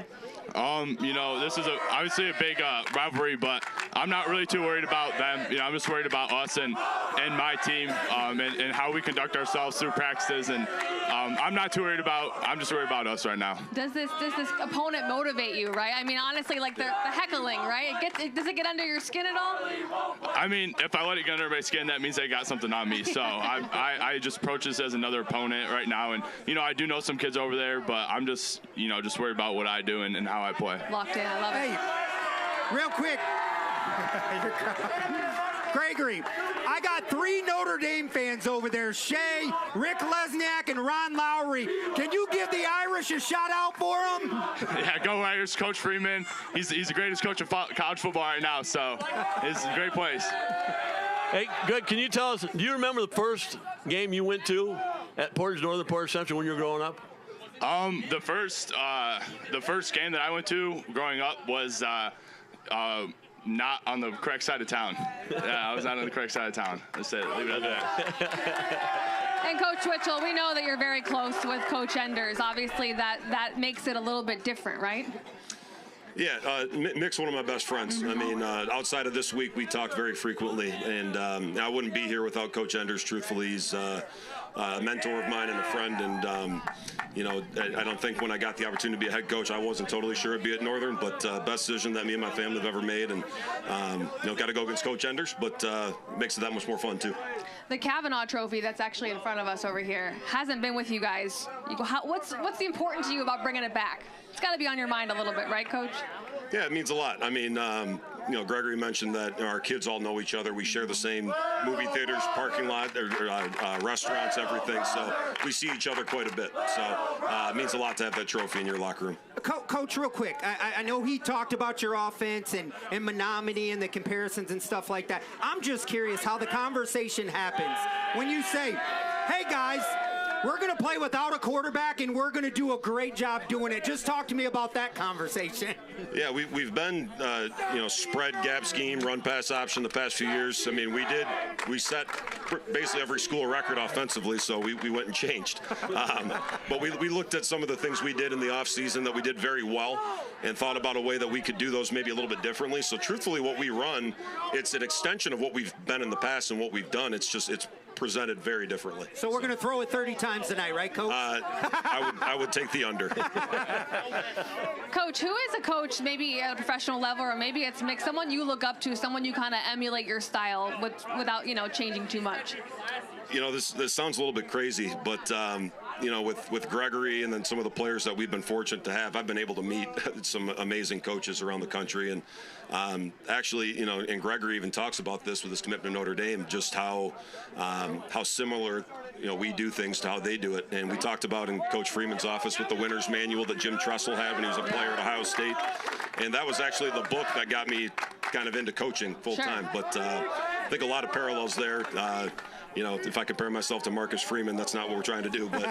You know, this is obviously a big rivalry, but I'm not really too worried about them. You know, I'm just worried about us and my team and how we conduct ourselves through practices. And I'm not too worried about. I'm just worried about us right now. Does this opponent motivate you, right? I mean, honestly, like the heckling, right? Does it get under your skin at all? I mean, if I let it get under my skin, that means they got something on me. So I just approach this as another opponent right now. And, you know, I do know some kids over there, but I'm just, you know, just worried about what I do and how I play. Locked in. I love it. Hey, real quick. Gregory, I got 3 Notre Dame fans over there, Shay, Rick Lesniak, and Ron Lowry. Can you give the Irish a shout out for them? Yeah, go Irish. Coach Freeman, he's the greatest coach of college football right now, so it's a great place. Hey, Greg, can you tell us, do you remember the first game you went to at Portage Northern, Portage Central when you were growing up? The first game that I went to growing up was not on the correct side of town. Yeah, I was not on the correct side of town. That's it. Leave it at that. And Coach Twitchell, we know that you're very close with Coach Enders. Obviously, that makes it a little bit different, right? Yeah, Mick's one of my best friends. I mean, outside of this week, we talk very frequently, and I wouldn't be here without Coach Enders. Truthfully, he's a mentor of mine and a friend, and you know, I don't think when I got the opportunity to be a head coach, I wasn't totally sure I'd be at Northern, but best decision that me and my family have ever made, and you know, got to go against Coach Enders, but makes it that much more fun too. The Kavanaugh Trophy that's actually in front of us over here hasn't been with you guys. What's the important to you about bringing it back? It's got to be on your mind a little bit, right, Coach? Yeah, it means a lot. I mean, you know, Gregory mentioned that our kids all know each other. We share the same movie theaters, parking lot, restaurants, everything. So we see each other quite a bit. So it means a lot to have that trophy in your locker room. Coach, real quick, I know he talked about your offense and Menominee and the comparisons and stuff like that. I'm just curious how the conversation happens when you say, hey, guys, we're going to play without a quarterback, and we're going to do a great job doing it. Just talk to me about that conversation. Yeah, we've been, you know, spread, gap scheme, run pass option the past few years. I mean, we set basically every school record offensively, so we went and changed. But we looked at some of the things we did in the offseason that we did very well and thought about a way that we could do those maybe a little bit differently. So truthfully, what we run, it's an extension of what we've been in the past and what we've done. It's presented very differently. So we're going to throw it 30 times tonight, right, Coach? I would take the under. Coach, who is a coach, maybe at a professional level, or maybe it's mixed, someone you look up to, someone you kind of emulate your style without, you know, changing too much? You know, this sounds a little bit crazy, but you know, with Gregory and then some of the players that we've been fortunate to have, I've been able to meet some amazing coaches around the country. And actually, you know, and Gregory even talks about this with his commitment to Notre Dame, just how similar, you know, we do things to how they do it. And we talked about in Coach Freeman's office with the winner's manual that Jim Tressel had when he was a player at Ohio State. And that was actually the book that got me kind of into coaching full time. Sure. But I think a lot of parallels there. You know, if I compare myself to Marcus Freeman, that's not what we're trying to do. But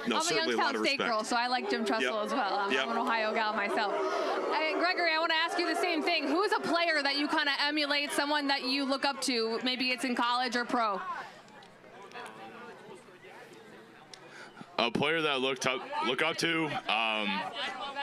no, certainly a lot of respect. Girl, so I like Jim Tressel as well. I'm an Ohio gal myself. Gregory, I want to ask you the same thing. Who is a player that you kind of emulate, someone that you look up to? Maybe it's in college or pro. A player that I look up to,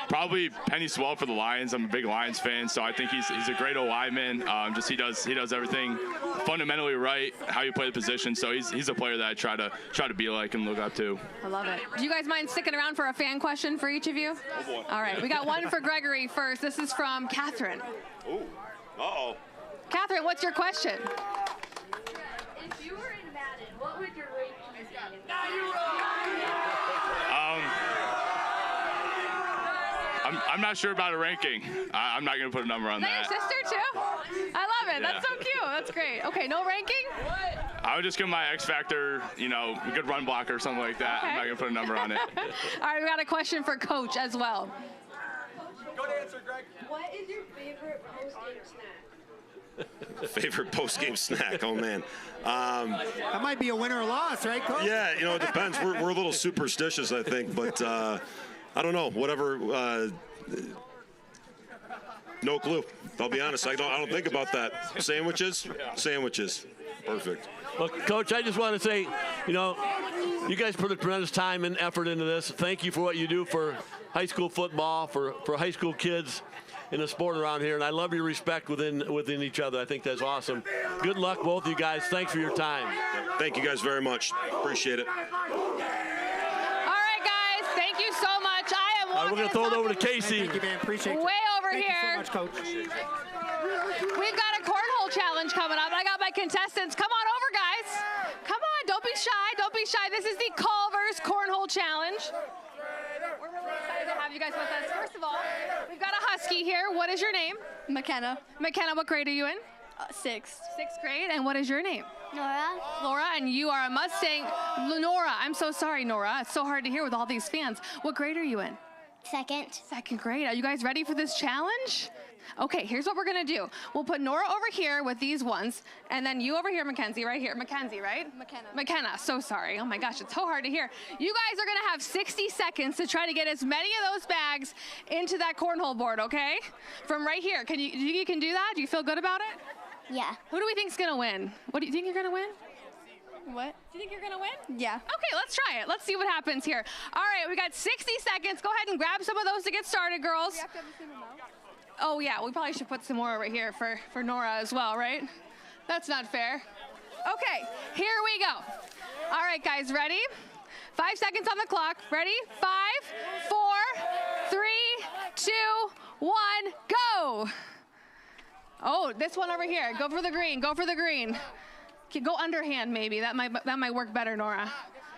probably Penny Swell for the Lions. I'm a big Lions fan, so I think he's a great lineman. He does everything fundamentally right, how you play the position. So he's a player that I try to be like and look up to. I love it. Do you guys mind sticking around for a fan question for each of you? Oh boy. All right, we got one for Gregory first. This is from Catherine. Ooh. Uh-oh. Catherine, what's your question? If you were in Madden, what would your ranking be? I'm not sure about a ranking. I'm not going to put a number on that. Is that your sister, too? I love it. Yeah. That's so cute. That's great. Okay, no ranking? I would just give my X factor, you know, a good run blocker or something like that. Okay. I'm not going to put a number on it. All right, we got a question for Coach as well. Good answer, Greg. What is your favorite post-game snack? Favorite post-game snack? Oh, man. That might be a win or a loss, right, Coach? Yeah, you know, it depends. We're a little superstitious, I think, but I don't know. Whatever. No clue. I'll be honest. I don't think about that. Sandwiches? Sandwiches. Perfect. Well, Coach, I just want to say, you guys put a tremendous time and effort into this. Thank you for what you do for high school football, for high school kids in the sport around here, and I love your respect within each other. I think that's awesome. Good luck, both of you guys. Thanks for your time. Thank you guys very much. Appreciate it. All right, guys. Thank you so much. I am We're going to throw it over to Kacy. Thank you, man. Appreciate it. Way over Thank here. you so much, Coach. We've got a cornhole challenge coming up. I got my contestants. Come on over, guys. Come on. Don't be shy. Don't be shy. This is the Culver's Cornhole Challenge. We're really excited to have you guys with us. First of all, we've got a Husky here. What is your name? McKenna. McKenna, what grade are you in? Sixth. Sixth grade. And what is your name? Nora. Laura, and you are a Mustang. Nora, I'm so sorry, Nora. It's so hard to hear with all these fans. What grade are you in? Second. Second grade. Are you guys ready for this challenge? Okay, here's what we're going to do. We'll put Nora over here with these ones, and then you over here, Mackenzie, right here. Mackenzie, right? McKenna. McKenna, so sorry. Oh my gosh, it's so hard to hear. You guys are going to have 60 seconds to try to get as many of those bags into that cornhole board, okay? From right here. Do you think you can do that? Do you feel good about it? Yeah. Who do we think is going to win? What do you think you're going to win? What? Do you think you're going to win? Yeah. Okay, let's try it. Let's see what happens here. All right, we got 60 seconds. Go ahead and grab some of those to get started, girls. Oh, yeah, we probably should put some more over here for Nora as well, right? That's not fair. Okay, here we go. All right, guys, ready? 5 seconds on the clock. Ready? 5, 4, 3, 2, 1, go. Oh, this one over here. Go for the green. Go for the green. Okay, go underhand, maybe. That might work better, Nora.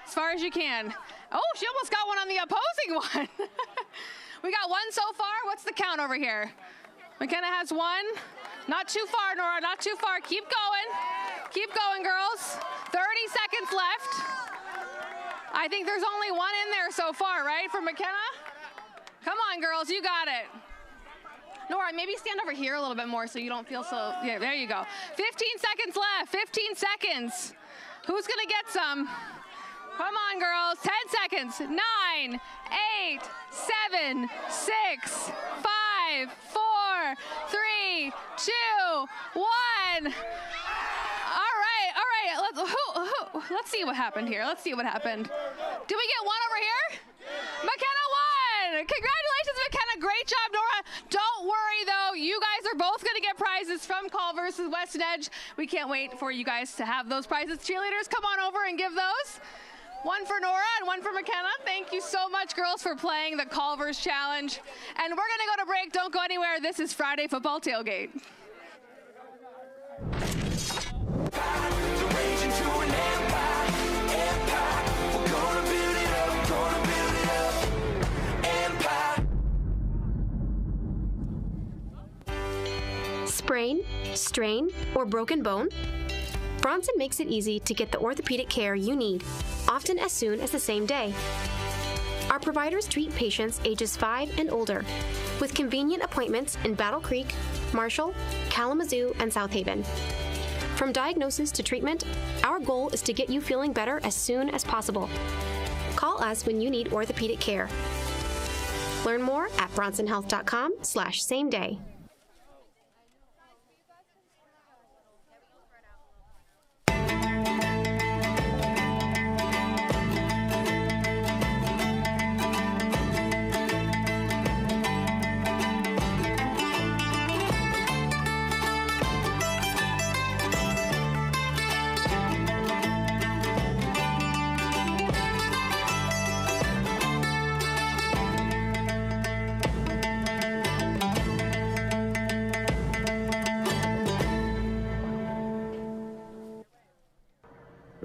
As far as you can. Oh, she almost got one on the opposing one. We got one so far. What's the count over here? McKenna has one. Not too far, Nora. Not too far. Keep going. Keep going, girls. 30 seconds left. I think there's only one in there so far, right, for McKenna? Come on, girls. You got it. Nora, maybe stand over here a little bit more so you don't feel so... Yeah, there you go. 15 seconds left. 15 seconds. Who's going to get some? Come on, girls. 10 seconds. 9, 8, 7, 6, 5, 4, 3, 2, 1. All right. Let's see what happened here. Let's see what happened. Did we get one over here? McKenna won. Congratulations, McKenna. Great job, Nora. Don't worry, though. You guys are both going to get prizes from Culver's West Edge. We can't wait for you guys to have those prizes. Cheerleaders, come on over and give those. One for Nora and one for McKenna. Thank you so much, girls, for playing the Culver's Challenge. And we're going to go to break. Don't go anywhere. This is Friday Football Tailgate. Sprain, strain, or broken bone? Bronson makes it easy to get the orthopedic care you need, often as soon as the same day. Our providers treat patients ages 5 and older, with convenient appointments in Battle Creek, Marshall, Kalamazoo, and South Haven. From diagnosis to treatment, our goal is to get you feeling better as soon as possible. Call us when you need orthopedic care. Learn more at bronsonhealth.com/same day.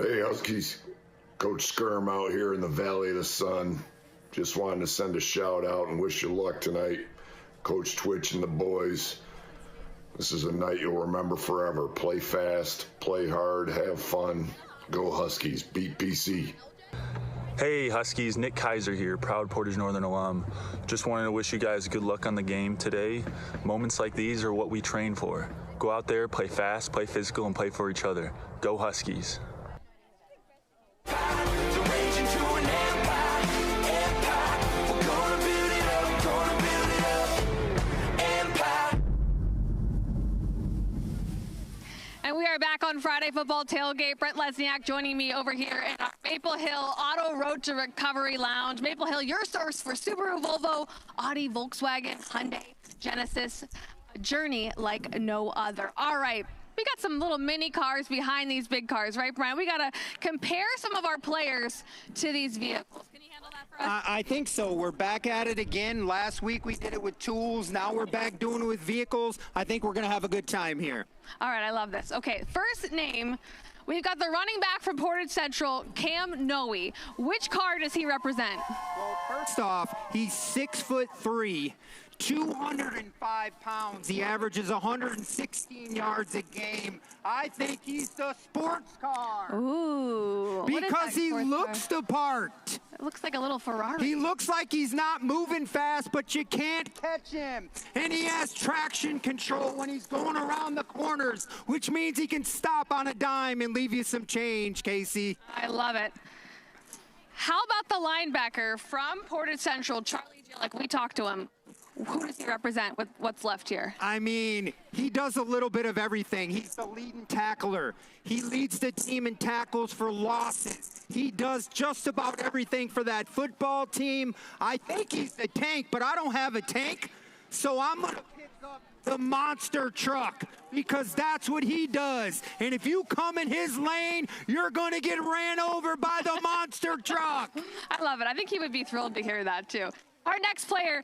Hey, Huskies. Coach Skirm out here in the Valley of the Sun. Just wanted to send a shout out and wish you luck tonight. Coach Twitch and the boys. This is a night you'll remember forever. Play fast, play hard, have fun. Go Huskies. Beat PC. Hey Huskies, Nick Kaiser here, proud Portage Northern alum. Just wanted to wish you guys good luck on the game today. Moments like these are what we train for. Go out there, play fast, play physical, and play for each other. Go Huskies. are back on Friday Football Tailgate. Brent Lesniak joining me over here in our Maple Hill Auto Road to Recovery Lounge. Maple Hill, your source for Subaru, Volvo, Audi, Volkswagen, Hyundai, Genesis. A journey like no other. All right. We got some little mini cars behind these big cars, right, Brian? We got to compare some of our players to these vehicles. Can you handle that for us? I think so. We're back at it again. Last week we did it with tools. Now we're back doing it with vehicles. I think we're going to have a good time here. All right, I love this. Okay, first name, we've got the running back from Portage Central, Cam Noe. Which car does he represent? Well, first off, he's 6'3". 205 pounds. He averages 116 yards a game. I think he's the sports car. Ooh. Because he looks the part. It looks like a little Ferrari. He looks like he's not moving fast, but you can't catch him. And he has traction control when he's going around the corners, which means he can stop on a dime and leave you some change, Kacy. I love it. How about the linebacker from Portage Central, Charlie J? Like we talked to him. Who does he represent with what's left here? I mean, he does a little bit of everything. He's the leading tackler. He leads the team in tackles for losses. He does just about everything for that football team. I think he's the tank, but I don't have a tank, so I'm going to pick up the monster truck because that's what he does. And if you come in his lane, you're going to get ran over by the monster truck. I love it. I think he would be thrilled to hear that, too. Our next player,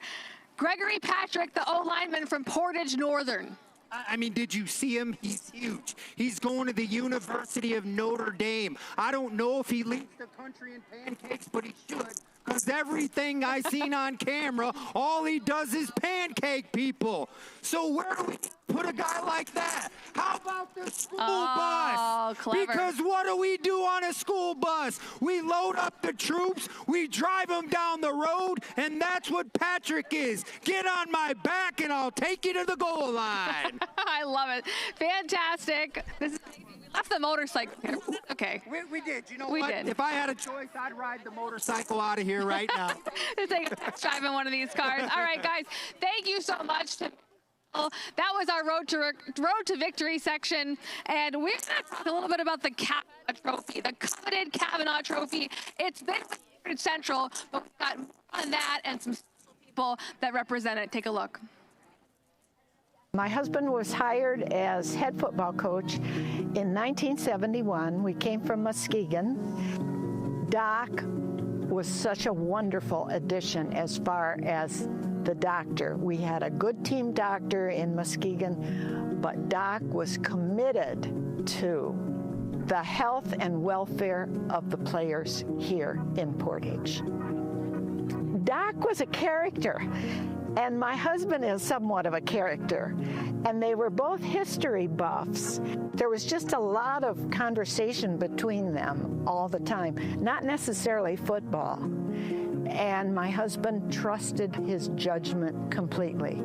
Gregory Patrick, the O-lineman from Portage Northern. I mean, did you see him? He's huge. He's going to the University of Notre Dame. I don't know if he leads the country in pancakes, but he should. Because everything I seen on camera, all he does is pancake people. So where do we put a guy like that? How about the school bus? Clever. Because what do we do on a school bus? We load up the troops, we drive them down the road, and that's what Patrick is. Get on my back and I'll take you to the goal line. I love it. Fantastic. This is left the motorcycle here. Okay. We did. You know we what? Did. If I had a choice, I'd ride the motorcycle out of here right now. Take a test drive in one of these cars. All right, guys. Thank you so much. That was our road to victory section, and we're going to talk a little bit about the Kavanaugh Trophy, the coveted Kavanaugh Trophy. It's been with Central, but we've got more on that and some people that represent it. Take a look. My husband was hired as head football coach in 1971. We came from Muskegon. Doc was such a wonderful addition as far as the doctor. We had a good team doctor in Muskegon, but Doc was committed to the health and welfare of the players here in Portage. Doc was a character. And my husband is somewhat of a character, and they were both history buffs. There was just a lot of conversation between them all the time, not necessarily football. And my husband trusted his judgment completely.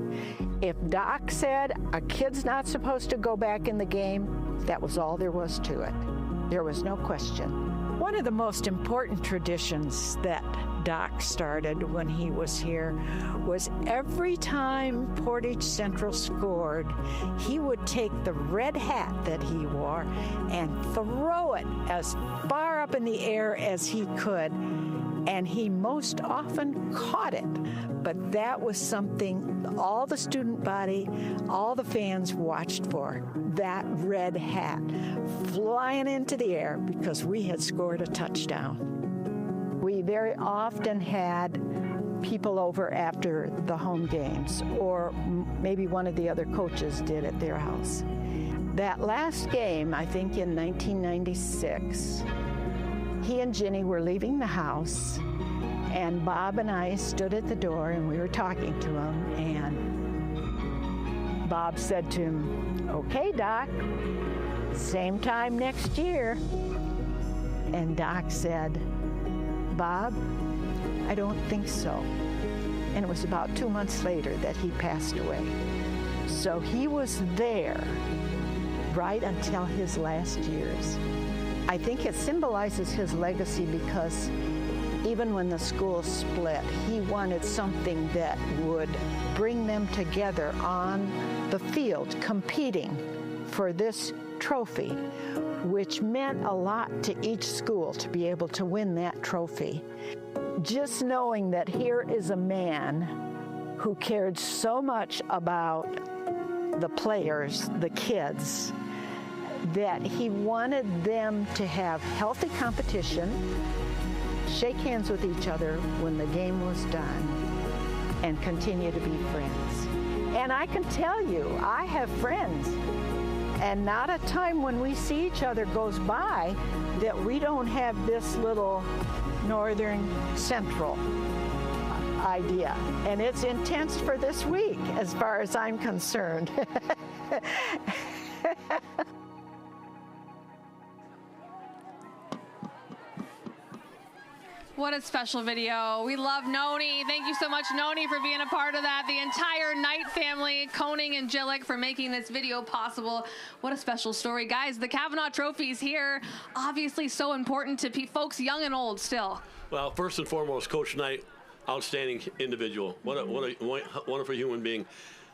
If Doc said a kid's not supposed to go back in the game, that was all there was to it. There was no question. One of the most important traditions that Doc started when he was here was every time Portage Central scored, he would take the red hat that he wore and throw it as far up in the air as he could, and he most often caught it. But that was something all the student body, all the fans watched for, that red hat flying into the air because we had scored a touchdown. We very often had people over after the home games, or maybe one of the other coaches did at their house. That last game, I think in 1996, he and Ginny were leaving the house, and Bob and I stood at the door and we were talking to him, and Bob said to him, "Okay, Doc, same time next year." And Doc said, "Bob, I don't think so." And it was about 2 months later that he passed away. So he was there right until his last years. I think it symbolizes his legacy because even when the school split, he wanted something that would bring them together on the field, competing for this trophy, which meant a lot to each school to be able to win that trophy. Just knowing that here is a man who cared so much about the players, the kids, that he wanted them to have healthy competition, shake hands with each other when the game was done, and continue to be friends. And I can tell you, I have friends, and not a time when we see each other goes by that we don't have this little Northern Central idea. And it's intense for this week, as far as I'm concerned. What a special video. We love Noni. Thank you so much, Noni, for being a part of that. The entire Knight family, Koning and Jillick, for making this video possible. What a special story. Guys, the Kavanaugh Trophy is here. Obviously so important to folks young and old still. Well, first and foremost, Coach Knight, outstanding individual. What a wonderful human being.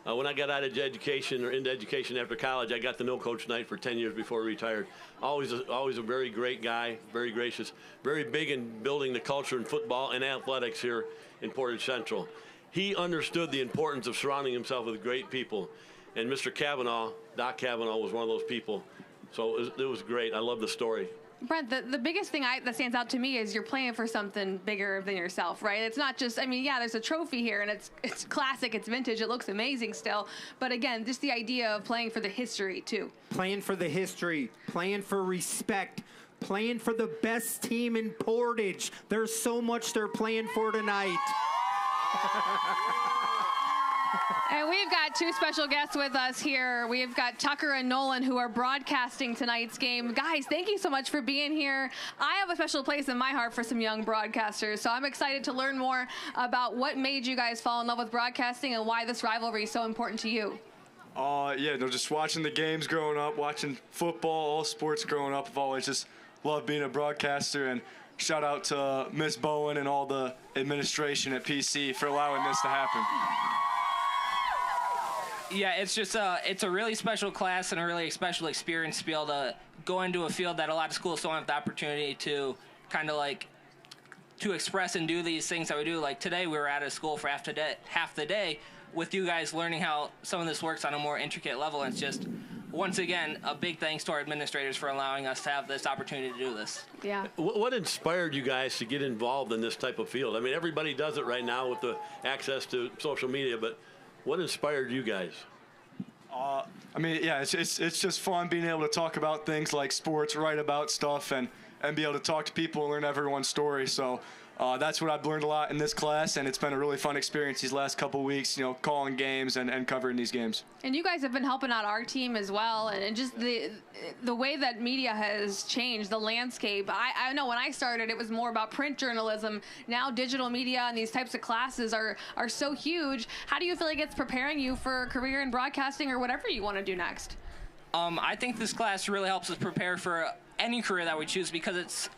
When I got out of education or into education after college, I got to know Coach Knight for 10 years before he retired. Always a very great guy, very gracious, very big in building the culture in football and athletics here in Portage Central. He understood the importance of surrounding himself with great people. And Mr. Kavanaugh, Doc Kavanaugh, was one of those people. So it was great. I love the story. Brent, the biggest thing that stands out to me is you're playing for something bigger than yourself, right? It's not just, I mean, yeah, there's a trophy here, and it's classic, it's vintage, it looks amazing still. But again, just the idea of playing for the history, too. Playing for the history, playing for respect, playing for the best team in Portage. There's so much they're playing for tonight. And we've got two special guests with us here. We've got Tucker and Nolan, who are broadcasting tonight's game. Guys, thank you so much for being here. I have a special place in my heart for some young broadcasters, so I'm excited to learn more about what made you guys fall in love with broadcasting and why this rivalry is so important to you. Yeah, no, just watching the games growing up, watching football, all sports growing up. I've always just loved being a broadcaster, and shout out to Miss Bowen and all the administration at PC for allowing this to happen. Yeah, it's just it's a really special class and a really special experience to be able to go into a field that a lot of schools don't have the opportunity to kind of like to express and do these things that we do. Like today, we were at a school for half the day with you guys learning how some of this works on a more intricate level. And it's just, once again, a big thanks to our administrators for allowing us to have this opportunity to do this. Yeah. What inspired you guys to get involved in this type of field? I mean, everybody does it right now with the access to social media, but what inspired you guys? I mean, yeah, it's just fun being able to talk about things like sports, write about stuff, and be able to talk to people and learn everyone's story. So that's what I've learned a lot in this class, and it's been a really fun experience these last couple of weeks, you know, calling games and covering these games. And you guys have been helping out our team as well, and just the way that media has changed, the landscape. I know when I started, it was more about print journalism. Now digital media and these types of classes are so huge. How do you feel like it's preparing you for a career in broadcasting or whatever you want to do next? I think this class really helps us prepare for any career that we choose, because it's,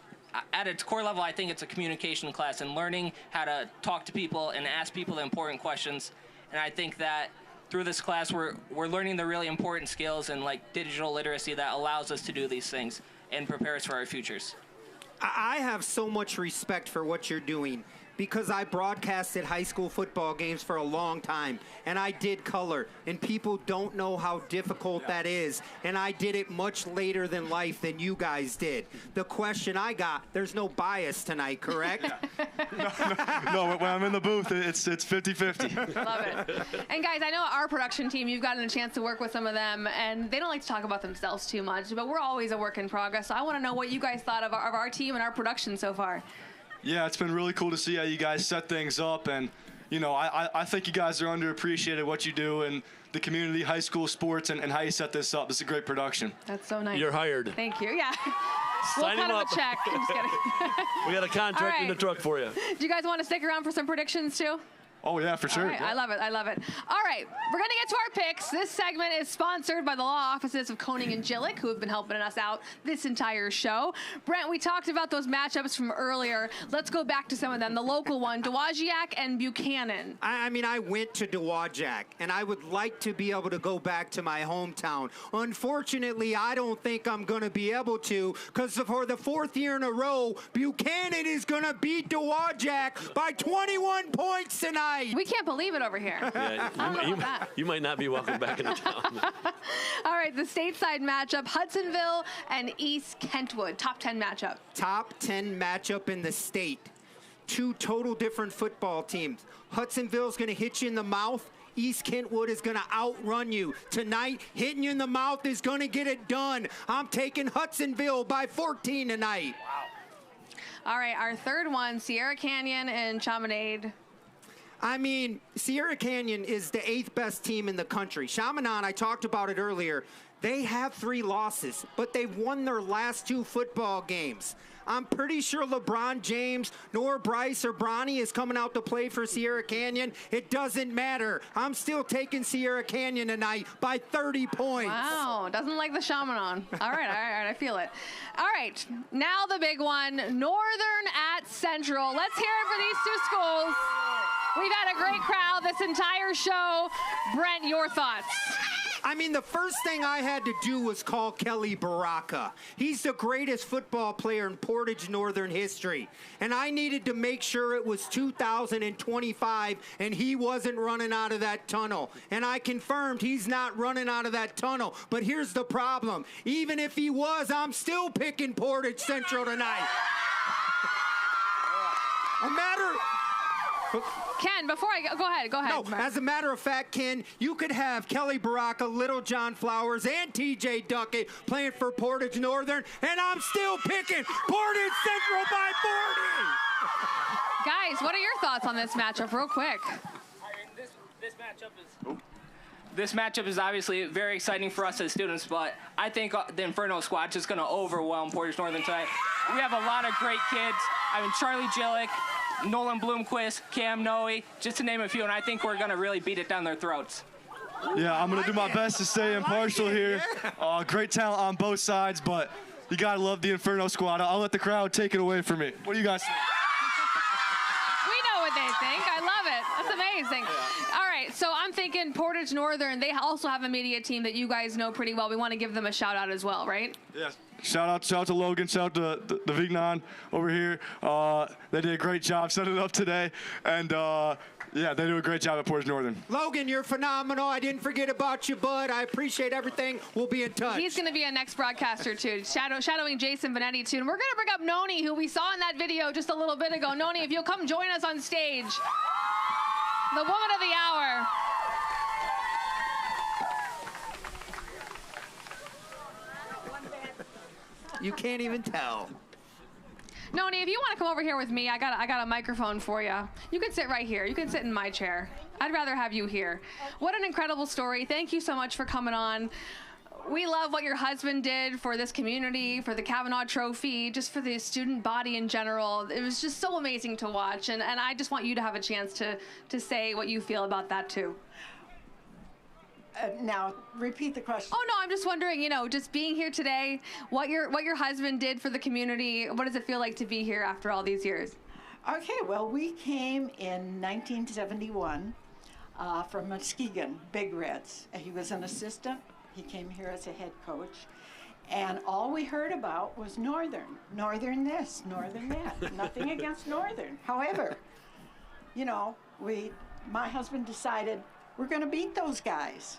at its core level, I think it's a communication class and learning how to talk to people and ask people the important questions. And I think that through this class, we're learning the really important skills and like digital literacy that allows us to do these things and prepare us for our futures. I have so much respect for what you're doing, because I broadcasted high school football games for a long time, and I did color, and people don't know how difficult that is, and I did it much later than life than you guys did. The question I got, there's no bias tonight, correct? No, when I'm in the booth, it's 50-50. Love it. And guys, I know our production team, you've gotten a chance to work with some of them, and they don't like to talk about themselves too much, but we're always a work in progress. So I want to know what you guys thought of our team and our production so far. Yeah, it's been really cool to see how you guys set things up, and you know, I think you guys are underappreciated what you do in the community, high school sports, and how you set this up. This is a great production. That's so nice. You're hired. Thank you. Yeah. Sign we'll him up. A check. I'm just kidding. We got a contract in the truck for you. Do you guys want to stick around for some predictions too? Oh, yeah, for sure. All right, I love it. I love it. All right, we're going to get to our picks. This segment is sponsored by the law offices of Koning and Gillick, who have been helping us out this entire show. Brent, we talked about those matchups from earlier. Let's go back to some of them. The local one, Dowagiac and Buchanan. I mean, I went to Dowagiac, and I would like to be able to go back to my hometown. Unfortunately, I don't think I'm going to be able to, because for the 4th year in a row, Buchanan is going to beat Dowagiac by 21 points tonight. We can't believe it over here. Yeah, you might not be welcome back into town. All right, the stateside matchup, Hudsonville and East Kentwood. Top 10 matchup. Top 10 matchup in the state. 2 total different football teams. Hudsonville's going to hit you in the mouth. East Kentwood is going to outrun you. Tonight, hitting you in the mouth is going to get it done. I'm taking Hudsonville by 14 tonight. Wow. All right, our third one, Sierra Canyon and Chaminade. I mean, Sierra Canyon is the 8th best team in the country. Chaminade, I talked about it earlier, they have 3 losses, but they've won their last 2 football games. I'm pretty sure LeBron James nor Bryce or Bronny is coming out to play for Sierra Canyon. It doesn't matter. I'm still taking Sierra Canyon tonight by 30 points. Wow, doesn't like the Chaminade. All right, I feel it. All right, now the big one, Northern at Central. Let's hear it for these 2 schools. We've had a great crowd this entire show. Brent, your thoughts? I mean, the first thing I had to do was call Kelly Baraka. He's the greatest football player in Portage Northern history. And I needed to make sure it was 2025 and he wasn't running out of that tunnel. And I confirmed he's not running out of that tunnel. But here's the problem. Even if he was, I'm still picking Portage Central tonight. Ken, before I go ahead. No, as a matter of fact, Ken, you could have Kelly Baraka, Little John Flowers, and TJ Duckett playing for Portage Northern, and I'm still picking Portage Central by 40. Guys, what are your thoughts on this matchup, real quick? This matchup is obviously very exciting for us as students, but I think the Inferno squad is just going to overwhelm Portage Northern tonight. We have a lot of great kids. I mean, Charlie Gillick, Nolan Bloomquist, Cam Noe, just to name a few, and I think we're going to really beat it down their throats. Yeah, I'm going to do my best to stay impartial here. Great talent on both sides, but you got to love the Inferno squad. I'll let the crowd take it away from me. What do you guys think? We know what they think. I love it. That's amazing. All right, so I'm thinking Portage Northern, they also have a media team that you guys know pretty well. We want to give them a shout out as well, right? Yes. Shout out to Logan, shout out to the Vignon over here. They did a great job setting it up today. And, yeah, they do a great job at Portage Northern. Logan, you're phenomenal. I didn't forget about you, bud. I appreciate everything. We'll be in touch. He's going to be a next broadcaster, too, shadowing Jason Benetti, too. And we're going to bring up Noni, who we saw in that video just a little bit ago. Noni, if you'll come join us on stage. The woman of the hour. You can't even tell. Noni, if you want to come over here with me, I got a microphone for you. You can sit right here. You can sit in my chair. I'd rather have you here. What an incredible story. Thank you so much for coming on. We love what your husband did for this community, for the Kavanaugh Trophy, just for the student body in general. It was just so amazing to watch, and I just want you to have a chance to say what you feel about that, too. Now, repeat the question. Oh, no, I'm just wondering, you know, just being here today, what your husband did for the community, what does it feel like to be here after all these years? Okay, well, we came in 1971 from Muskegon, Big Reds. He was an assistant. He came here as a head coach. And all we heard about was Northern. Northern this, Northern that. Nothing against Northern. However, you know, my husband decided we're going to beat those guys.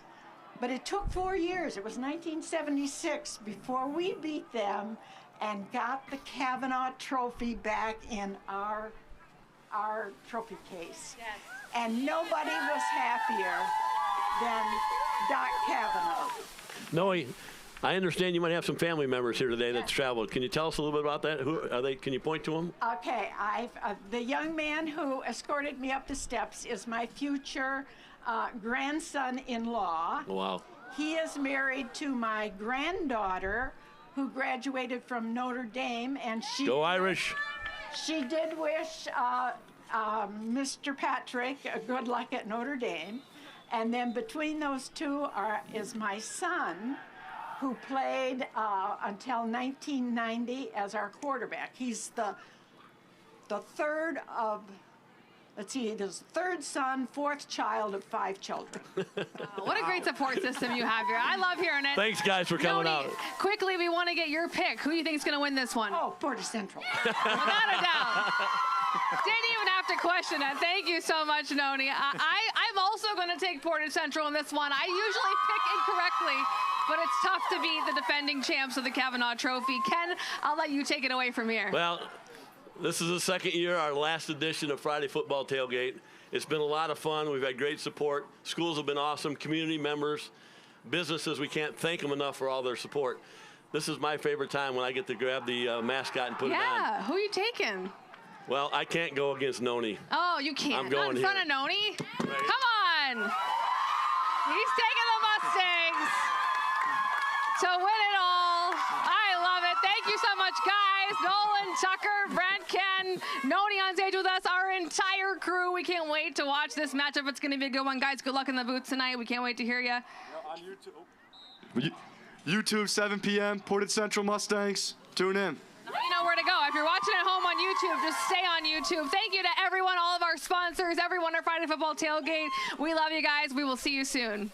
But it took 4 years. It was 1976 before we beat them and got the Kavanaugh Trophy back in our trophy case. Yes. And nobody was happier than Doc Kavanaugh. Noe, I understand you might have some family members here today that's traveled. Can you tell us a little bit about that? Who are they? Can you point to them? Okay, the young man who escorted me up the steps is my future grandson-in-law. Wow. He is married to my granddaughter who graduated from Notre Dame, and she— Go Irish. She did wish Mr. Patrick, good luck at Notre Dame. And then between those two is my son, who played until 1990 as our quarterback. He's the third of, let's see, his third son, fourth child of 5 children. What a great support system you have here. I love hearing it. Thanks, guys, for coming Noni, out. Quickly, we want to get your pick. Who do you think is going to win this one? Oh, Portage Central. Without a doubt. Didn't even have to question it. Thank you so much, Noni. I'm also going to take Portage Central in this one. I usually pick incorrectly, but it's tough to beat the defending champs of the Kavanaugh Trophy. Ken, I'll let you take it away from here. Well, this is the second year, our last edition of Friday Football Tailgate. It's been a lot of fun. We've had great support. Schools have been awesome. Community members, businesses, we can't thank them enough for all their support. This is my favorite time when I get to grab the mascot and put it on. Yeah, who are you taking? Well, I can't go against Noni. Oh, you can't. I'm going Not in front here. of Noni? Right. Come on. He's taking the Mustangs to win it all. I love it. Thank you so much, guys. Nolan, Tucker, Brent, Ken, Noni on stage with us, our entire crew. We can't wait to watch this matchup. It's going to be a good one. Guys, good luck in the booth tonight. We can't wait to hear you. On YouTube. YouTube, 7 p.m., Portage Central Mustangs. Tune in. You know where to go. If you're watching at home on YouTube, just stay on YouTube. Thank you to everyone, all of our sponsors, everyone at Friday Football Tailgate. We love you guys. We will see you soon.